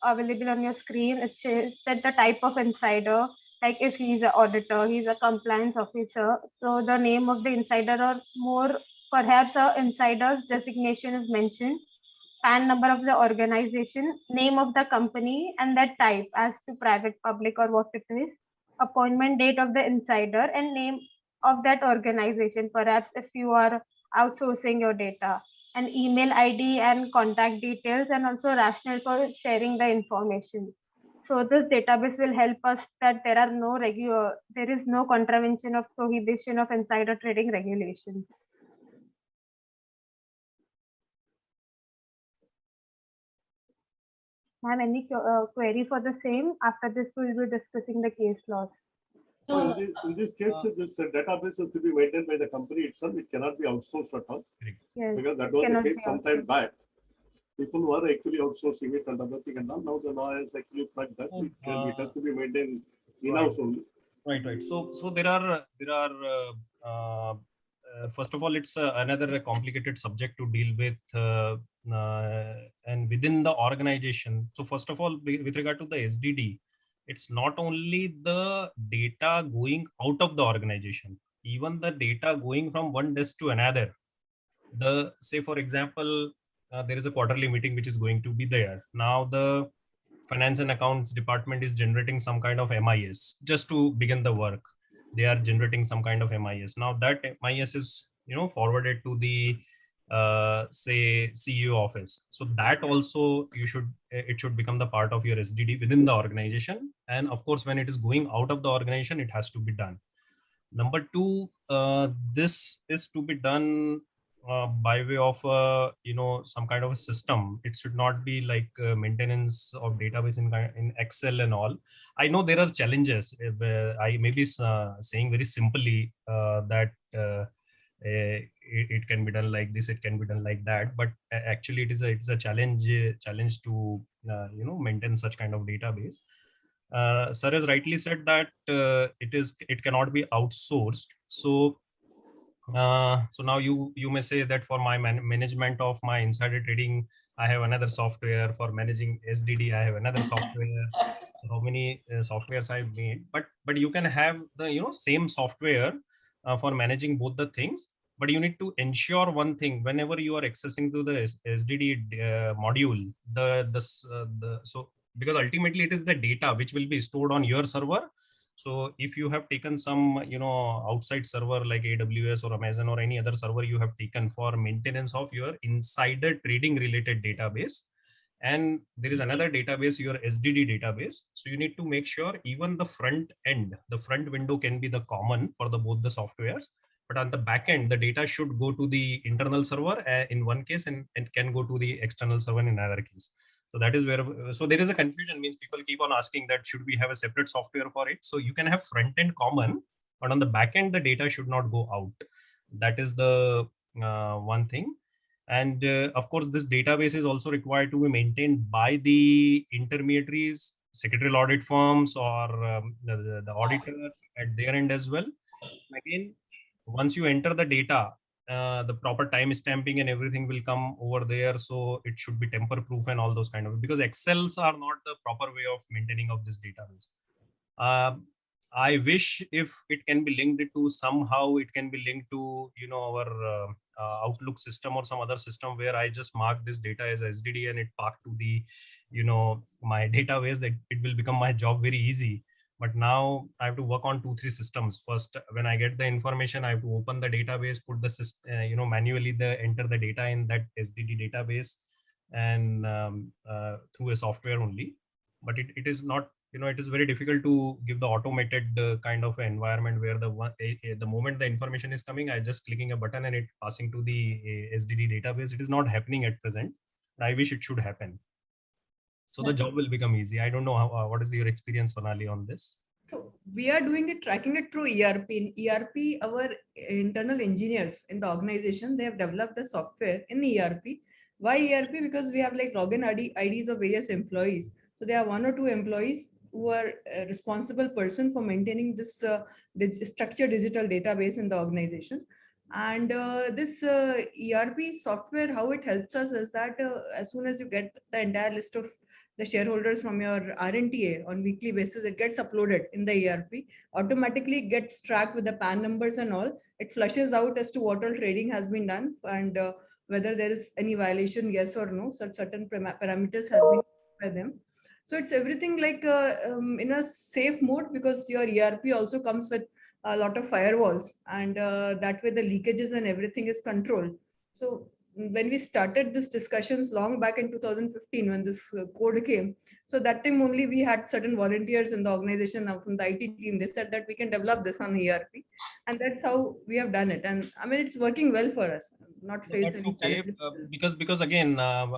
available on your screen. It says that the type of insider, like if he's an auditor, he's a compliance officer. So the name of the insider or more perhaps a insider's designation is mentioned, PAN number of the organization, name of the company, and that type as to private, public, or what it is, appointment date of the insider, and name of that organization, perhaps if you are outsourcing your data, and email ID and contact details, and also rationale for sharing the information. So this database will help us that there are there is no contravention of prohibition of insider trading regulations. Have any query for the same? After this, we will be discussing the case laws. So in this case, this database has to be maintained by the company itself. It cannot be outsourced at all. Yes, Because that was the cannot case be some time outsourced. back. People were actually outsourcing it and other thing and all. Now the law has actually plugged that. It has to be maintained in-house only. Right. So there are first of all, it's another complicated subject to deal with, and within the organization. So first of all, with regard to the SDD, it's not only the data going out of the organization, even the data going from one desk to another. Say for example, there is a quarterly meeting which is going to be there. Now the finance and accounts department is generating some kind of MIS just to begin the work. They are generating some kind of MIS. Now that MIS is forwarded to the say CEO office. So that also it should become the part of your SDD within the organization. And of course, when it is going out of the organization, it has to be done. Number two, this is to be done by way of some kind of a system. It should not be like maintenance of database in Excel and all. I know there are challenges. I may be saying very simply that it can be done like this, it can be done like that, but actually it's a challenge to maintain such kind of database. Sir has rightly said that it cannot be outsourced. So now you may say that for my management of my insider trading, I have another software. For managing SDD, I have another software. How many softwares I've made? But you can have the same software for managing both the things. But you need to ensure one thing: whenever you are accessing to the SDD module, so because ultimately it is the data which will be stored on your server. So if you have taken some outside server like AWS or Amazon or any other server you have taken for maintenance of your insider trading related database, and there is another database, your SDD database, so you need to make sure even the front end, the front window can be the common for both the softwares, but on the back end the data should go to the internal server in one case and can go to the external server in another case. So that is where, so there is a confusion, means people keep on asking that should we have a separate software for it? So you can have front end common, but on the back end, the data should not go out. That is the one thing. And of course, this database is also required to be maintained by the intermediaries, secretarial audit firms, or the auditors at their end as well. Again, once you enter the data, the proper time stamping and everything will come over there. So it should be tamper proof and all those kind of, because Excels are not the proper way of maintaining of this database. I wish if it can be linked to somehow, it can be linked to our Outlook system or some other system where I just mark this data as SDD and it parked to the my database, that it will become my job very easy. But now I have to work on 2-3 systems. First, when I get the information, I have to open the database, put the system, manually enter the data in that SDD database, and through a software only. But it is not, it is very difficult to give the automated kind of environment where the moment the information is coming, I just clicking a button and it passing to the SDD database. It is not happening at present. I wish it should happen. So the job will become easy. I don't know what is your experience, Sonali, on this? So we are doing it, tracking it through ERP. In ERP, our internal engineers in the organization, they have developed a software in ERP. Why ERP? Because we have like login IDs of various employees. So there are 1 or 2 employees who are a responsible person for maintaining this structured digital database in the organization. And this ERP software, how it helps us is that as soon as you get the entire list of the shareholders from your RNTA on weekly basis, it gets uploaded in the ERP, automatically gets tracked with the PAN numbers and all. It flushes out as to what all trading has been done and whether there is any violation, yes or no. Such certain parameters have been by them. So it's everything like in a safe mode, because your ERP also comes with a lot of firewalls, and that way the leakages and everything is controlled. So when we started this discussions long back in 2015, when this code came, so that time only we had certain volunteers in the organization from the IT team. They said that we can develop this on ERP, and that's how we have done it. And I mean, it's working well for us. Not face any challenges. Because again,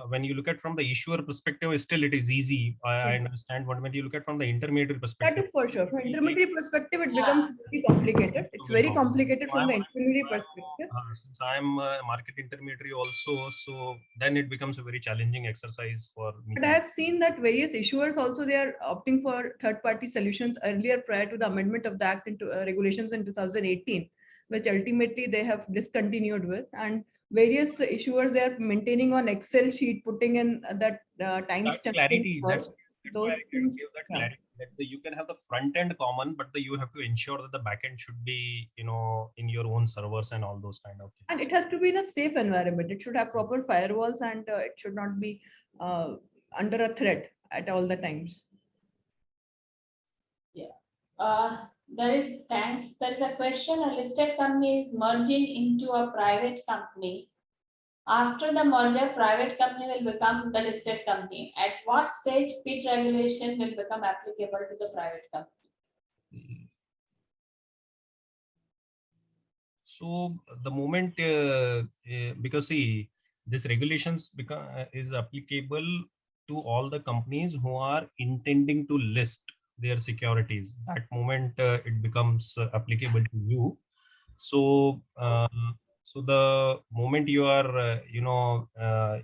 when you look at from the issuer perspective, still it is easy. I understand. But when you look at from the intermediary perspective, that is for sure. From intermediary perspective, it becomes very complicated. It's very complicated from the intermediary perspective. Since I am a market intermediary also, so then it becomes a very challenging exercise for me. But I have seen that various issuers also, they are opting for third-party solutions earlier, prior to the amendment of the Act into regulations in 2018, which ultimately they have discontinued with. And various issuers, they are maintaining on Excel sheet, putting in that timestamp. Clarity. That's why I give that clarity. That you can have the front end common, but you have to ensure that the back end should be, in your own servers and all those kind of things. And it has to be in a safe environment. It should have proper firewalls, and it should not be under a threat at all the times. Yeah. There is a question. A listed company is merging into a private company. After the merger, private company will become the listed company. At what stage PIT regulation will become applicable to the private company? So the moment, because see, this regulations is applicable to all the companies who are intending to list their securities. That moment it becomes applicable to you. So so the moment you are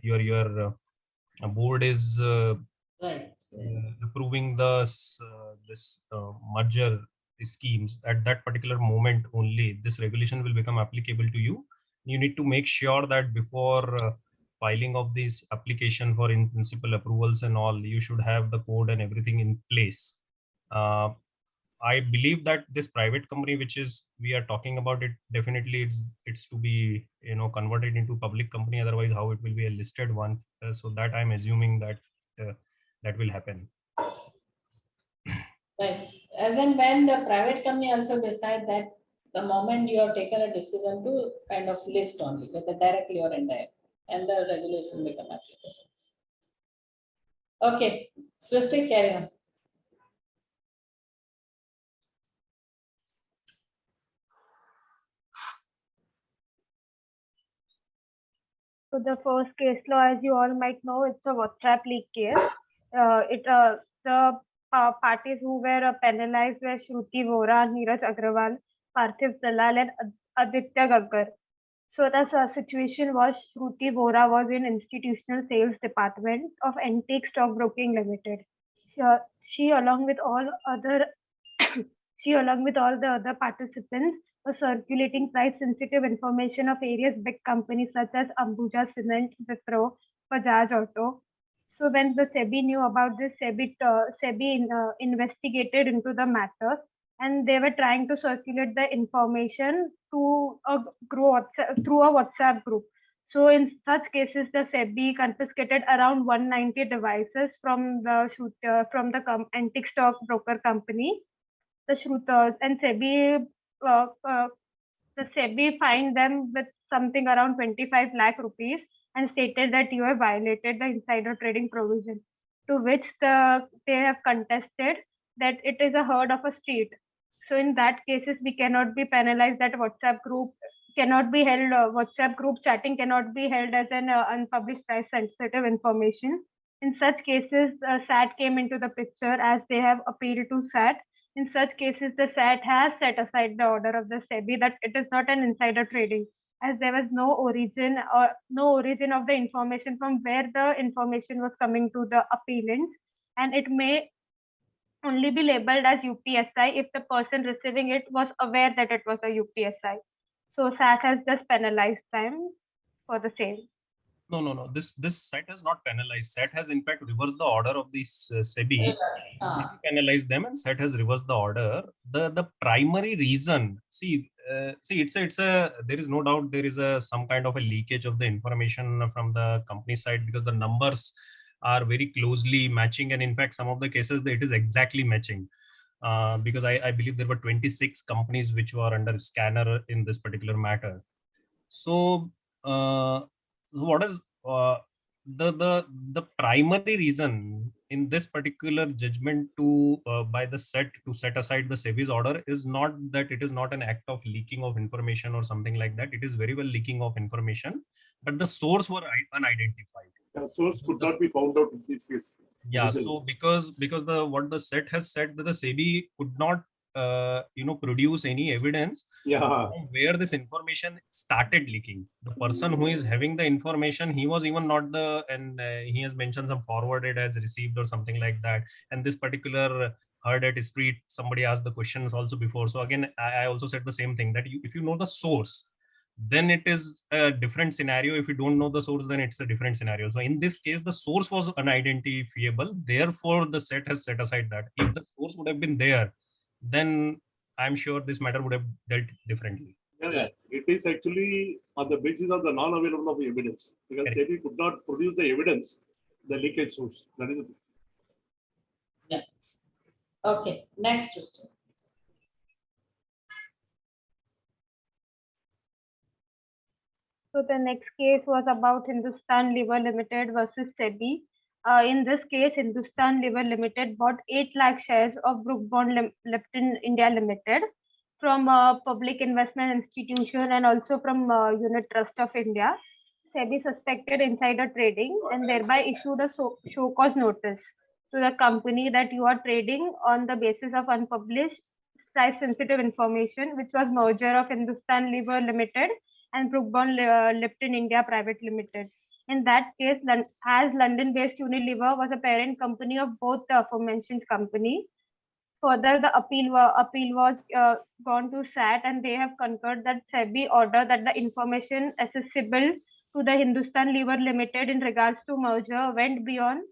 your board is approving this merger schemes, at that particular moment only this regulation will become applicable to you. You need to make sure that before filing of this application for in principle approvals and all, you should have the code and everything in place. I believe that this private company which is we are talking about, it definitely it's to be converted into public company, otherwise how it will be a listed one. So that I'm assuming that that will happen. Right. As and when the private company also decide that the moment you have taken a decision to kind of list only, whether directly or indirect, and the regulation become applicable. Okay, Srushti, carry on. So the first case law, as you all might know, it's a WhatsApp leak case. The parties who were penalized were Shruti Vora, Neeraj Agrawal, Parthiv Dalal, and Aditya Gaggar. So the situation was Shruti Vora was in institutional sales department of Antique Stock Broking Limited. She along with all the other participants was circulating price sensitive information of various big companies such as Ambuja Cement, Wipro, Bajaj Auto. So when the Sebby knew about this, Sebby investigated into the matter, and they were trying to circulate the information to through a WhatsApp group. So in such cases, the Sebby confiscated around 190 devices from the antique stock broker company, the Shrutas, and SEBI, the SEBI fined them with something around 25 lakh rupees and stated that you have violated the insider trading provision, to which they have contested that it is a herd of a street. So in that cases, we cannot be penalized. That WhatsApp group cannot be held, WhatsApp group chatting cannot be held as an unpublished price sensitive information. In such cases, SAT came into the picture as they have appealed to SAT. In such cases, the SAT has set aside the order of the SEBI that it is not an insider trading, as there was no origin of the information from where the information was coming to the appellants, and it may only be labeled as UPSI if the person receiving it was aware that it was a UPSI. So SAT has just penalized them for the same. No. This SAT has not penalized. SAT has in fact reversed the order of this SEBI. Penalized them, and SAT has reversed the order. The primary reason, it's a there is no doubt there is some kind of a leakage of the information from the company side, because the numbers are very closely matching, and in fact some of the cases it is exactly matching. Because I believe there were 26 companies which were under scanner in this particular matter. So what is the primary reason in this particular judgment to by the SET to set aside the SEBI's order is not that it is not an act of leaking of information or something like that. It is very well leaking of information, but the source were unidentified. The source could not be found out in this case. Yeah, so because what the SET has said that the SEBI could not produce any evidence from where this information started leaking. The person who is having the information, he was even not he has mentioned some forwarded as received or something like that. And this particular heard at street, somebody asked the questions also before. So again, I also said the same thing, that if you know the source, then it is a different scenario. If you don't know the source, then it's a different scenario. So in this case, the source was unidentifiable. Therefore, the SET has set aside that. If the source would have been there, then I'm sure this matter would have dealt differently. Yeah. It is actually on the basis of the non-available of evidence, because SEBI could not produce the evidence, the leakage source. That is the thing. Yeah. Okay. Next, Srushti. So the next case was about Hindustan Liver Limited versus SEBI. In this case, Hindustan Liver Limited bought 8 lakh shares of Brook Bond Lipton India Limited from a public investment institution and also from Unit Trust of India. SEBI suspected insider trading and thereby issued a show cause notice to the company that you are trading on the basis of unpublished price sensitive information, which was merger of Hindustan Liver Limited and Brook Bond Lipton India Private Limited. In that case, as London-based Unilever was a parent company of both the aforementioned company. Further, the appeal was gone to SAT, and they have concurred that SEBI order that the information accessible to the Hindustan Liver Limited in regards to merger went beyond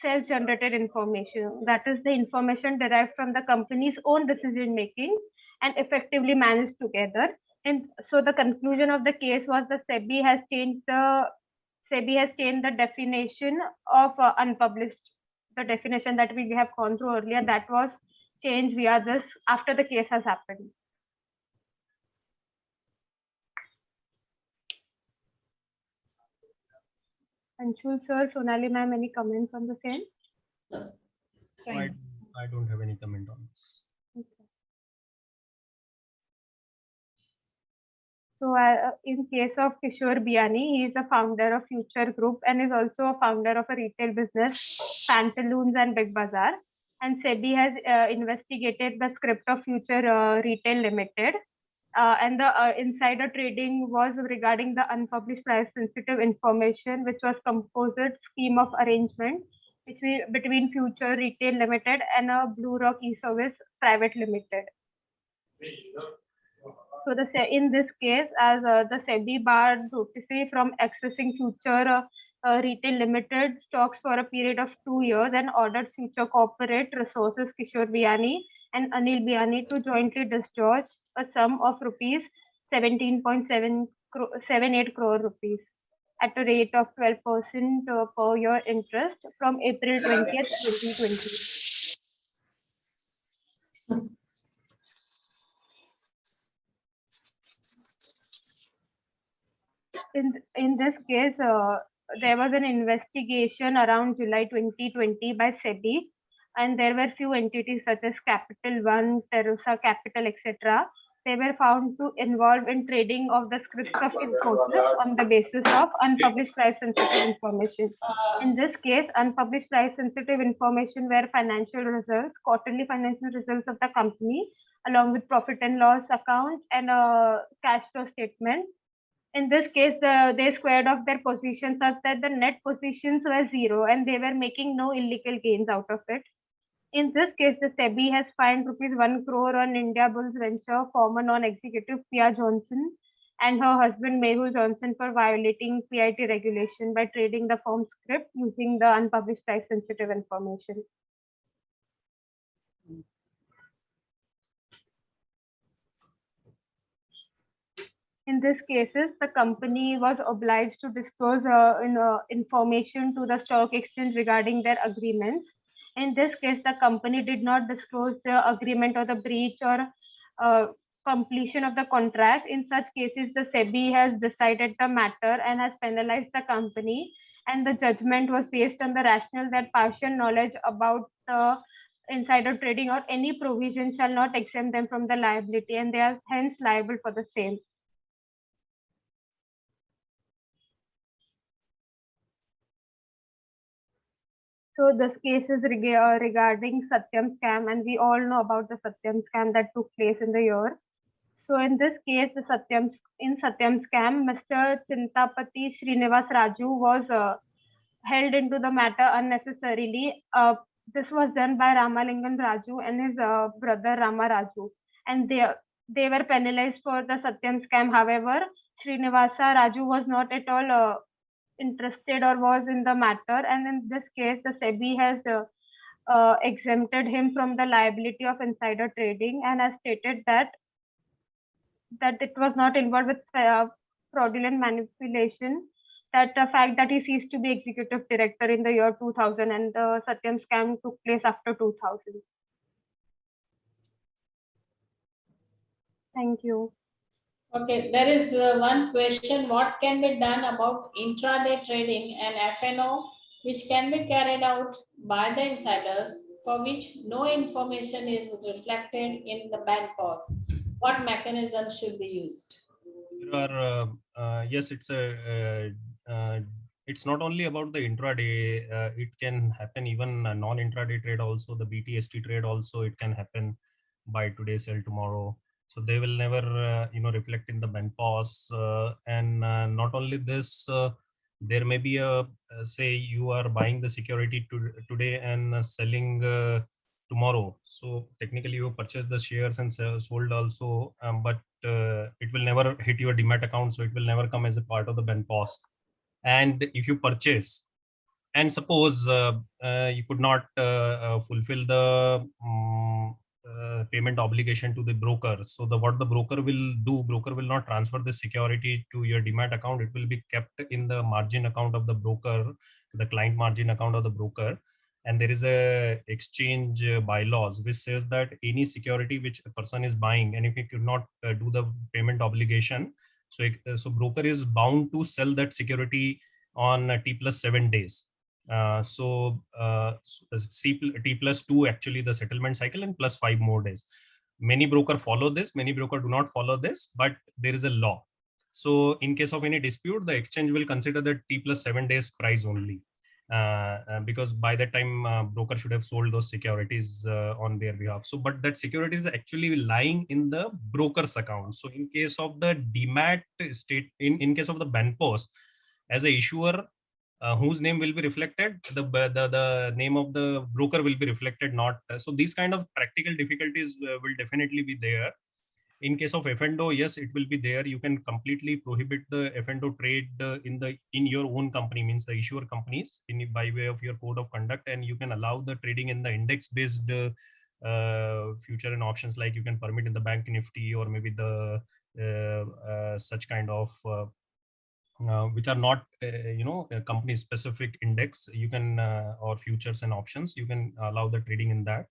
self-generated information. That is the information derived from the company's own decision making and effectively managed together. And so the conclusion of the case was that SEBI has changed the definition of unpublished. The definition that we have gone through earlier, that was changed via this after the case has happened. Anshul sir, Sonali ma'am, any comments on the same? No. I don't have any comment on this. Okay. So in case of Kishore Biani, he is a founder of Future Group and is also a founder of a retail business, Pantaloons and Big Bazaar. And SEBI has investigated the script of Future Retail Limited. And the insider trading was regarding the unpublished price sensitive information, which was composite scheme of arrangement between Future Retail Limited and a Blue Rock E-Service Private Limited. So in this case, as the SEBI barred notice from accessing Future Retail Limited stocks for a period of 2 years and ordered Future Corporate Resources Kishore Biani and Anil Biani to jointly discharge a sum of rupees 17.78 crore rupees at a rate of 12% per year interest from April 20th, 2020. in this case, there was an investigation around July 2020 by Sebby, and there were few entities such as Capital One, Terusa Capital, etc. They were found to involve in trading of the scripts of Infosys on the basis of unpublished price-sensitive information. In this case, unpublished price-sensitive information were financial results, quarterly financial results of the company, along with profit and loss account and a cash flow statement. In this case, they squared off their positions such that the net positions were zero and they were making no illegal gains out of it. In this case, the SEBI has fined rupees 1 crore on India Bulls Venture former non-executive Pia Johnson and her husband Mehul Johnson for violating PIT regulation by trading the firm's script using the unpublished price-sensitive information. In these cases, the company was obliged to disclose information to the stock exchange regarding their agreements. In this case, the company did not disclose the agreement or the breach or completion of the contract. In such cases, the SEBI has decided the matter and has penalized the company. And the judgment was based on the rationale that partial knowledge about the insider trading or any provision shall not exempt them from the liability, and they are hence liable for the same. So this case is regarding Satyam scam, and we all know about the Satyam scam that took place in the year. So in this case, the Satyam scam, Mr. Chintapati Srinivas Raju was held into the matter unnecessarily. This was done by Ramalingam Raju and his brother Rama Raju, and they were penalized for the Satyam scam. However, Srinivasa Raju was not at all interested or was in the matter, and in this case the SEBI has exempted him from the liability of insider trading and has stated that it was not involved with fraudulent manipulation, that the fact that he ceased to be executive director in the year 2000 and the Satyam scam took place after 2000. Thank you. Okay, there is one question. What can be done about intraday trading and FNO, which can be carried out by the insiders, for which no information is reflected in the bank post? What mechanism should be used? Yes, it's not only about the intraday. It can happen even non-intraday trade also. The BTST trade also, it can happen by today, sell tomorrow. So they will never, reflect in the bank pos. And not only this, there may be say you are buying the security today and selling tomorrow. So technically you purchase the shares and sold also, but it will never hit your demat account. So it will never come as a part of the bank pos. And if you purchase, and suppose you could not fulfill the payment obligation to the broker. So what the broker will do, broker will not transfer the security to your demat account. It will be kept in the margin account of the broker, the client margin account of the broker. And there is a exchange bylaws which says that any security which a person is buying, and if he could not do the payment obligation, so broker is bound to sell that security on T+7 days. T+2 actually the settlement cycle, and +5 more days. Many broker follow this, many broker do not follow this, but there is a law. So in case of any dispute, the exchange will consider the T+7 days price only, because by that time broker should have sold those securities on their behalf. So but that security is actually lying in the broker's account. So in case of the demat state, in case of the banpos, as a issuer, whose name will be reflected, the name of the broker will be reflected, not. So these kind of practical difficulties will definitely be there. In case of F&O, yes, it will be there. You can completely prohibit the F&O trade in your own company, means the issuer companies, by way of your code of conduct, and you can allow the trading in the index-based future and options, like you can permit in the Bank Nifty or maybe the such kind of which are not a company specific index. You can or futures and options, you can allow the trading in that.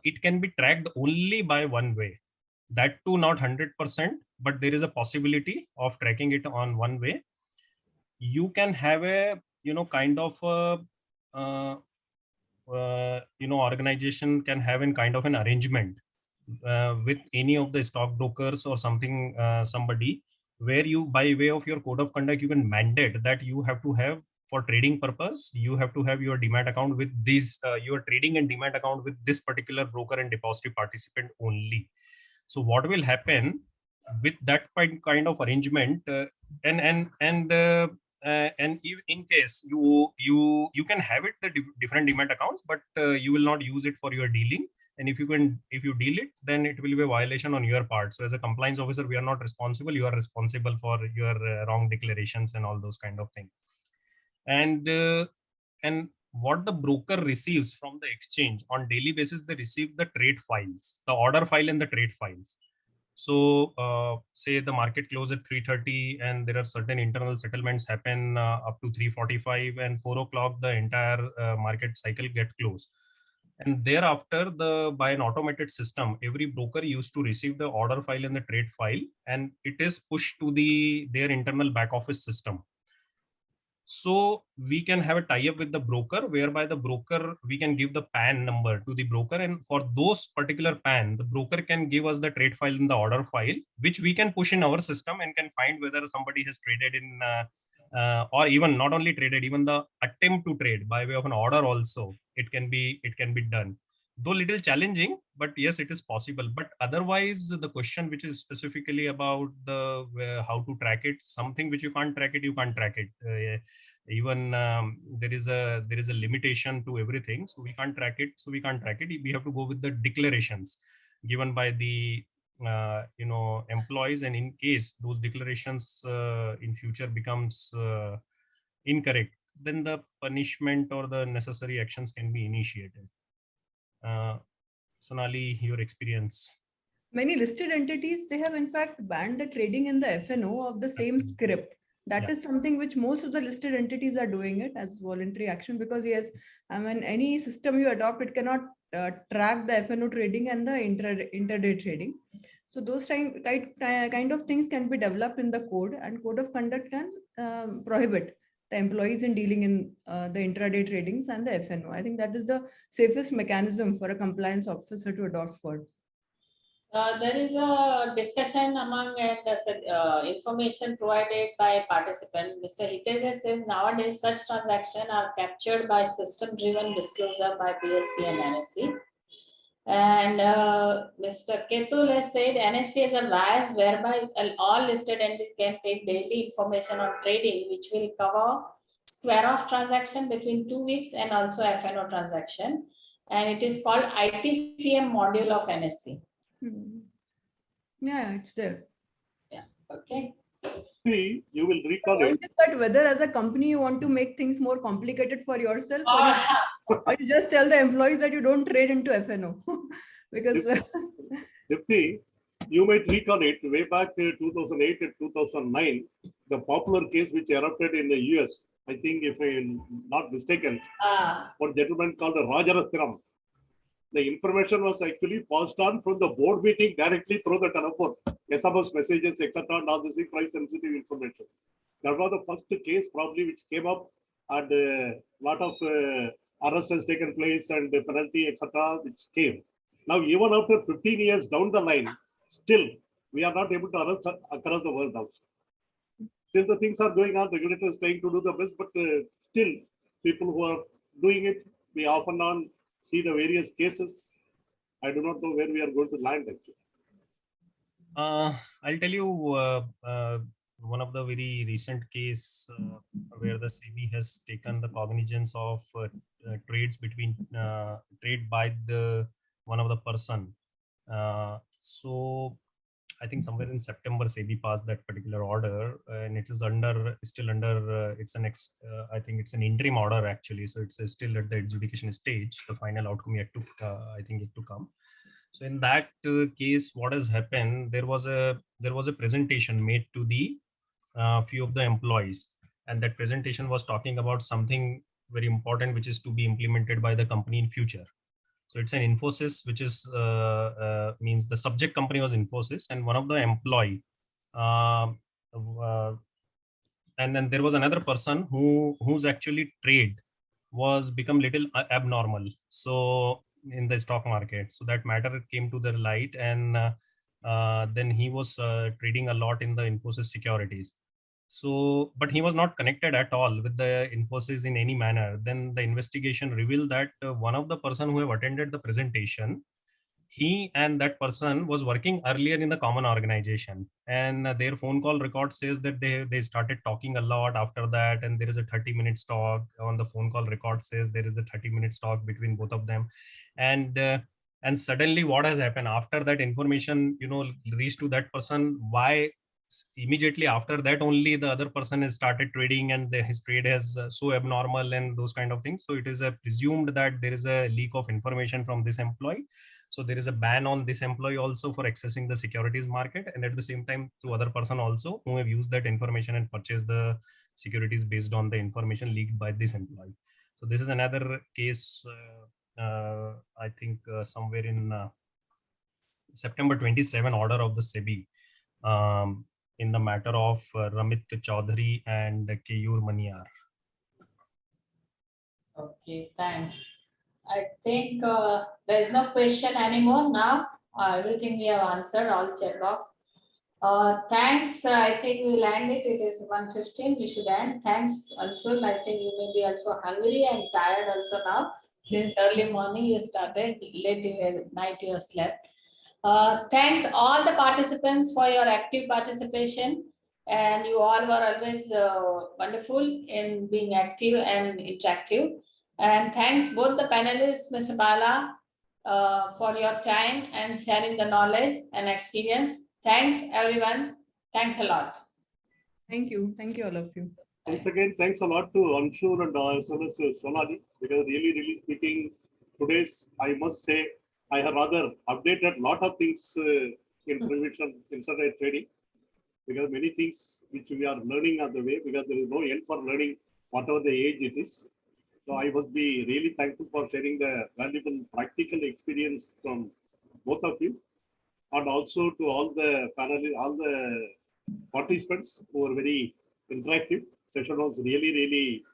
It can be tracked only by one way, that too not 100%, but there is a possibility of tracking it on one way. You can have a, kind of a, organization can have a kind of an arrangement with any of the stockbrokers or something, somebody, where you, by way of your code of conduct, you can mandate that you have to have, for trading purpose, you have to have your demat account with these, your trading and demat account with this particular broker and depository participant only. So what will happen with that kind of arrangement, and in case you can have it, the different demat accounts, but you will not use it for your dealing. And if you deal it, then it will be a violation on your part. So as a compliance officer, we are not responsible. You are responsible for your wrong declarations and all those kind of things. And what the broker receives from the exchange on daily basis, they receive the trade files, the order file and the trade files. So say the market close at 3:30 and there are certain internal settlements happen up to 3:45, and 4 o'clock the entire market cycle get closed. And thereafter, by an automated system, every broker used to receive the order file and the trade file, and it is pushed to their internal back office system. So we can have a tie-up with the broker, whereby the broker, we can give the PAN number to the broker, and for those particular PAN, the broker can give us the trade file and the order file, which we can push in our system and can find whether somebody has traded in, or even not only traded, even the attempt to trade by way of an order also, it can be done. Though little challenging, but yes, it is possible. But otherwise, the question which is specifically about the how to track it, something which you can't track it, you can't track it. Even there is a limitation to everything, so we can't track it. We have to go with the declarations given by the employees, and in case those declarations in future becomes incorrect, then the punishment or the necessary actions can be initiated. Sonali, your experience. Many listed entities, they have in fact banned the trading in the FNO of the same script. That is something which most of the listed entities are doing it as voluntary action, because yes, I mean, any system you adopt, it cannot track the FNO trading and the intraday trading. So those kind of things can be developed in the code, and code of conduct can prohibit the employees in dealing in the intraday tradings and the FNO. I think that is the safest mechanism for a compliance officer to adopt for. There is a discussion among information provided by participant. Mr. Hitesh says nowadays such transactions are captured by system-driven disclosure by BSE and NSE. And Mr. Ketul has said NSE has a bias whereby all listed entities can take daily information on trading, which will cover square-off transaction between 2 weeks and also FNO transaction. And it is called ITCM module of NSE. Yeah, it's there. Yeah, okay. See, you will recall The it. point is that whether as a company you want to make things more complicated for yourself, or you just tell the employees that you don't trade into FNO. Because Dipti, you might recall it way back 2008 and 2009, the popular case which erupted in the US. I think, if I'm not mistaken, one gentleman called Rajarathinam. The information was actually passed on from the board meeting directly through the telephone, SMS messages, etc., and all this price sensitive information. That was the first case probably which came up, and a lot of arrest has taken place and the penalty, etc., which came. Now, even after 15 years down the line, still we are not able to arrest across the world also. Still the things are going on, regulators trying to do the best, but still people who are doing it, we often on see the various cases. I do not know where we are going to land actually. I'll tell you one of the very recent case where the Sebby has taken the cognizance of trades between trade by one of the person. So I think somewhere in September, Sebby passed that particular order, and it is still under. I think it's an interim order actually, so it's still at the adjudication stage. The final outcome yet to come. So in that case, what has happened? There was a presentation made to the few of the employees, and that presentation was talking about something very important, which is to be implemented by the company in future. So it's an Infosys, which is means the subject company was Infosys, and one of the employee And then there was another person whose actually trade was become little abnormal. So in the stock market, so that matter came to the light, and then he was trading a lot in the Infosys securities. So, but he was not connected at all with the Infosys in any manner. Then the investigation revealed that one of the person who have attended the presentation, he and that person was working earlier in the common organization, and their phone call record says that they started talking a lot after that, and there is a 30-minute talk on the phone call record says there is a 30-minute talk between both of them. And suddenly what has happened after that information reached to that person, why immediately after that only the other person has started trading, and his trade has so abnormal and those kind of things. So it is presumed that there is a leak of information from this employee. So there is a ban on this employee also for accessing the securities market, and at the same time to other person also who have used that information and purchased the securities based on the information leaked by this employee. So this is another case, I think somewhere in September 27 order of the Sebby in the matter of Ramit Chaudhary and Keyur Maniar. Okay, thanks. I think there is no question anymore now. Everything we have answered, all checkbox. Thanks. I think we'll end it. It is 1:15. We should end. Thanks, Anshul. I think you may be also hungry and tired also now. Since early morning you started, late in night you have slept. Thanks all the participants for your active participation. And you all were always wonderful in being active and interactive. And thanks both the panelists, Mr. Bala, for your time and sharing the knowledge and experience. Thanks, everyone. Thanks a lot. Thank you. Thank you, all of you. Once again, thanks a lot to Anshul and as well as Sonali, because really speaking, today's, I must say, I have rather updated a lot of things in Prohibition insider trading, because many things which we are learning are the way, because there is no end for learning whatever the age it is. So I must be really thankful for sharing the valuable practical experience from both of you, and also to all the panelists, all the participants who were very interactive. Session was really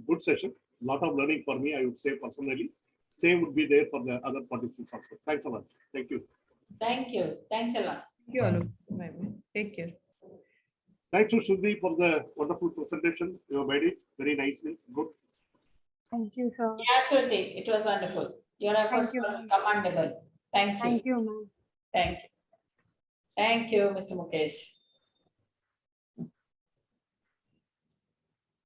good session. A lot of learning for me, I would say personally. Same would be there for the other participants also. Thanks a lot. Thank you. Thank you. Thanks a lot. Thank you, all of you. Bye-bye. Take care. Thanks to Srushti for the wonderful presentation. You have made it very nicely. Good. Thank you, sir. Yeah, Shruti, it was wonderful. Your efforts you. were commendable. Thank you. Thank you, ma'am. Thank you. Thank you, Mr. Mukesh.